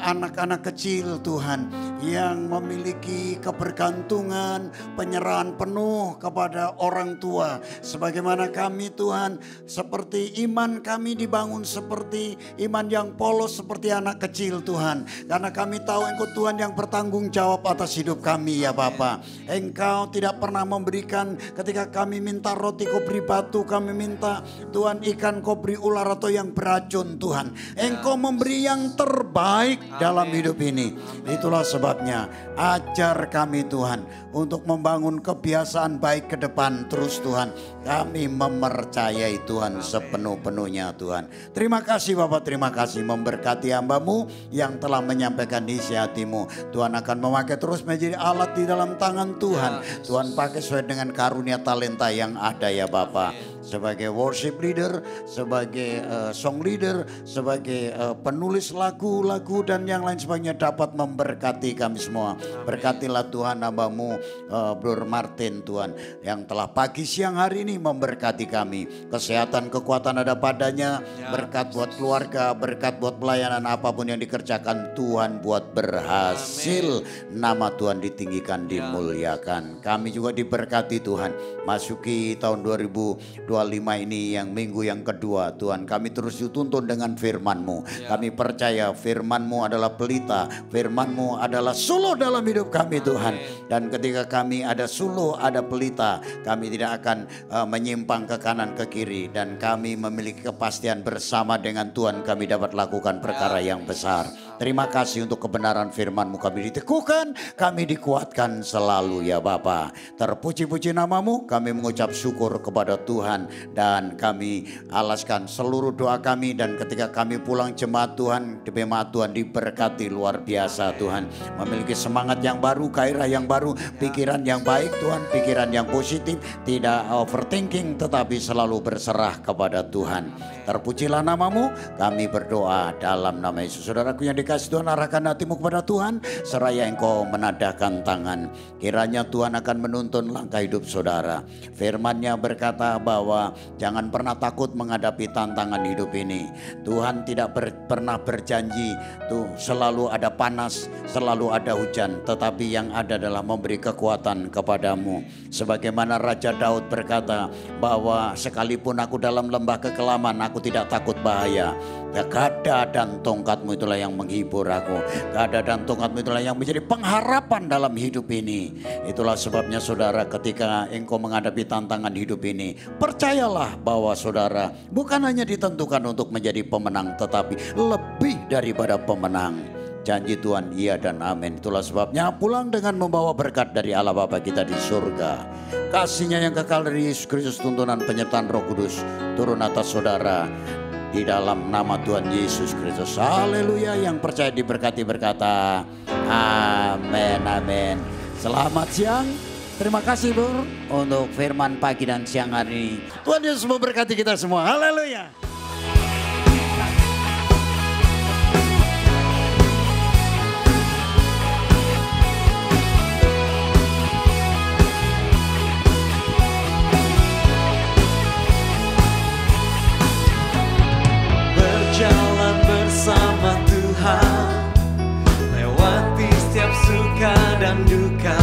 [SPEAKER 4] anak-anak kecil Tuhan, yang memiliki kebergantungan, penyerahan penuh kepada orang tua. Sebagaimana kami Tuhan, seperti iman kami dibangun seperti iman yang polos, seperti anak kecil Tuhan. Karena kami tahu Engkau Tuhan yang bertanggung jawab atas hidup kami ya Bapa. Engkau tidak pernah memberikan, ketika kami minta roti Kau beri batu, kami kami minta Tuhan ikan kobri ular atau yang beracun Tuhan. Engkau memberi yang terbaik dalam hidup ini. Itulah sebabnya ajar kami Tuhan untuk membangun kebiasaan baik ke depan terus Tuhan. Kami mempercayai Tuhan sepenuh-penuhnya Tuhan. Terima kasih Bapak, terima kasih memberkati hamba-Mu yang telah menyampaikan isi hati-Mu. Tuhan akan memakai terus menjadi alat di dalam tangan Tuhan. Tuhan pakai sesuai dengan karunia talenta yang ada ya Bapak. Sebagai worship leader, sebagai song leader, sebagai penulis lagu-lagu dan yang lain sebagainya dapat memberkati kami semua. Berkatilah Tuhan hamba-Mu Brother Martin Tuhan yang telah pagi siang hari ini memberkati kami. Kesehatan kekuatan ada padanya, berkat buat keluarga, berkat buat pelayanan apapun yang dikerjakan Tuhan buat berhasil. Nama Tuhan ditinggikan, dimuliakan. Kami juga diberkati Tuhan. Masuki tahun 2025 ini yang minggu yang kedua Tuhan, kami terus dituntun dengan firman-Mu. Kami percaya firman-Mu adalah pelita, firman-Mu adalah suluh dalam hidup kami Tuhan. Dan ketika kami ada suluh, ada pelita, kami tidak akan menyimpang ke kanan ke kiri. Dan kami memiliki kepastian bersama dengan Tuhan kami dapat lakukan perkara yang besar. Terima kasih untuk kebenaran firman-Mu, kami diteguhkan, kami dikuatkan selalu ya Bapa. Terpuji-puji nama-Mu, kami mengucap syukur kepada Tuhan. Dan kami alaskan seluruh doa kami, dan ketika kami pulang jemaat Tuhan, jemaat Tuhan diberkati luar biasa Tuhan. Memiliki semangat yang baru, gairah yang baru, pikiran yang baik Tuhan, pikiran yang positif, tidak overthinking tetapi selalu berserah kepada Tuhan. Terpujilah nama-Mu, kami berdoa dalam nama Yesus. Saudaraku yang dikasih Tuhan, arahkan hatimu kepada Tuhan, seraya engkau menadahkan tangan. Kiranya Tuhan akan menuntun langkah hidup saudara. Firman-Nya berkata bahwa jangan pernah takut menghadapi tantangan hidup ini. Tuhan tidak pernah berjanji tuh selalu ada panas, selalu ada hujan, tetapi yang ada adalah memberi kekuatan kepadamu. Sebagaimana Raja Daud berkata bahwa sekalipun aku dalam lembah kekelaman, aku tidak takut bahaya. Gada dan tongkat-Mu itulah yang menghibur aku. Gada dan tongkat-Mu itulah yang menjadi pengharapan dalam hidup ini. Itulah sebabnya saudara, ketika engkau menghadapi tantangan hidup ini, percayalah bahwa saudara bukan hanya ditentukan untuk menjadi pemenang, tetapi lebih daripada pemenang. Janji Tuhan iya dan amin. Itulah sebabnya pulang dengan membawa berkat dari Allah Bapa kita di surga. Kasih-Nya yang kekal dari Yesus Kristus, tuntunan penyertaan Roh Kudus turun atas saudara. Di dalam nama Tuhan Yesus Kristus. Haleluya. Yang percaya diberkati berkata amin, amin. Selamat siang. Terima kasih Bur untuk firman pagi dan siang hari ini. Tuhan Yesus memberkati kita semua. Haleluya.
[SPEAKER 1] Berjalan bersama Tuhan, lewati setiap suka dan duka.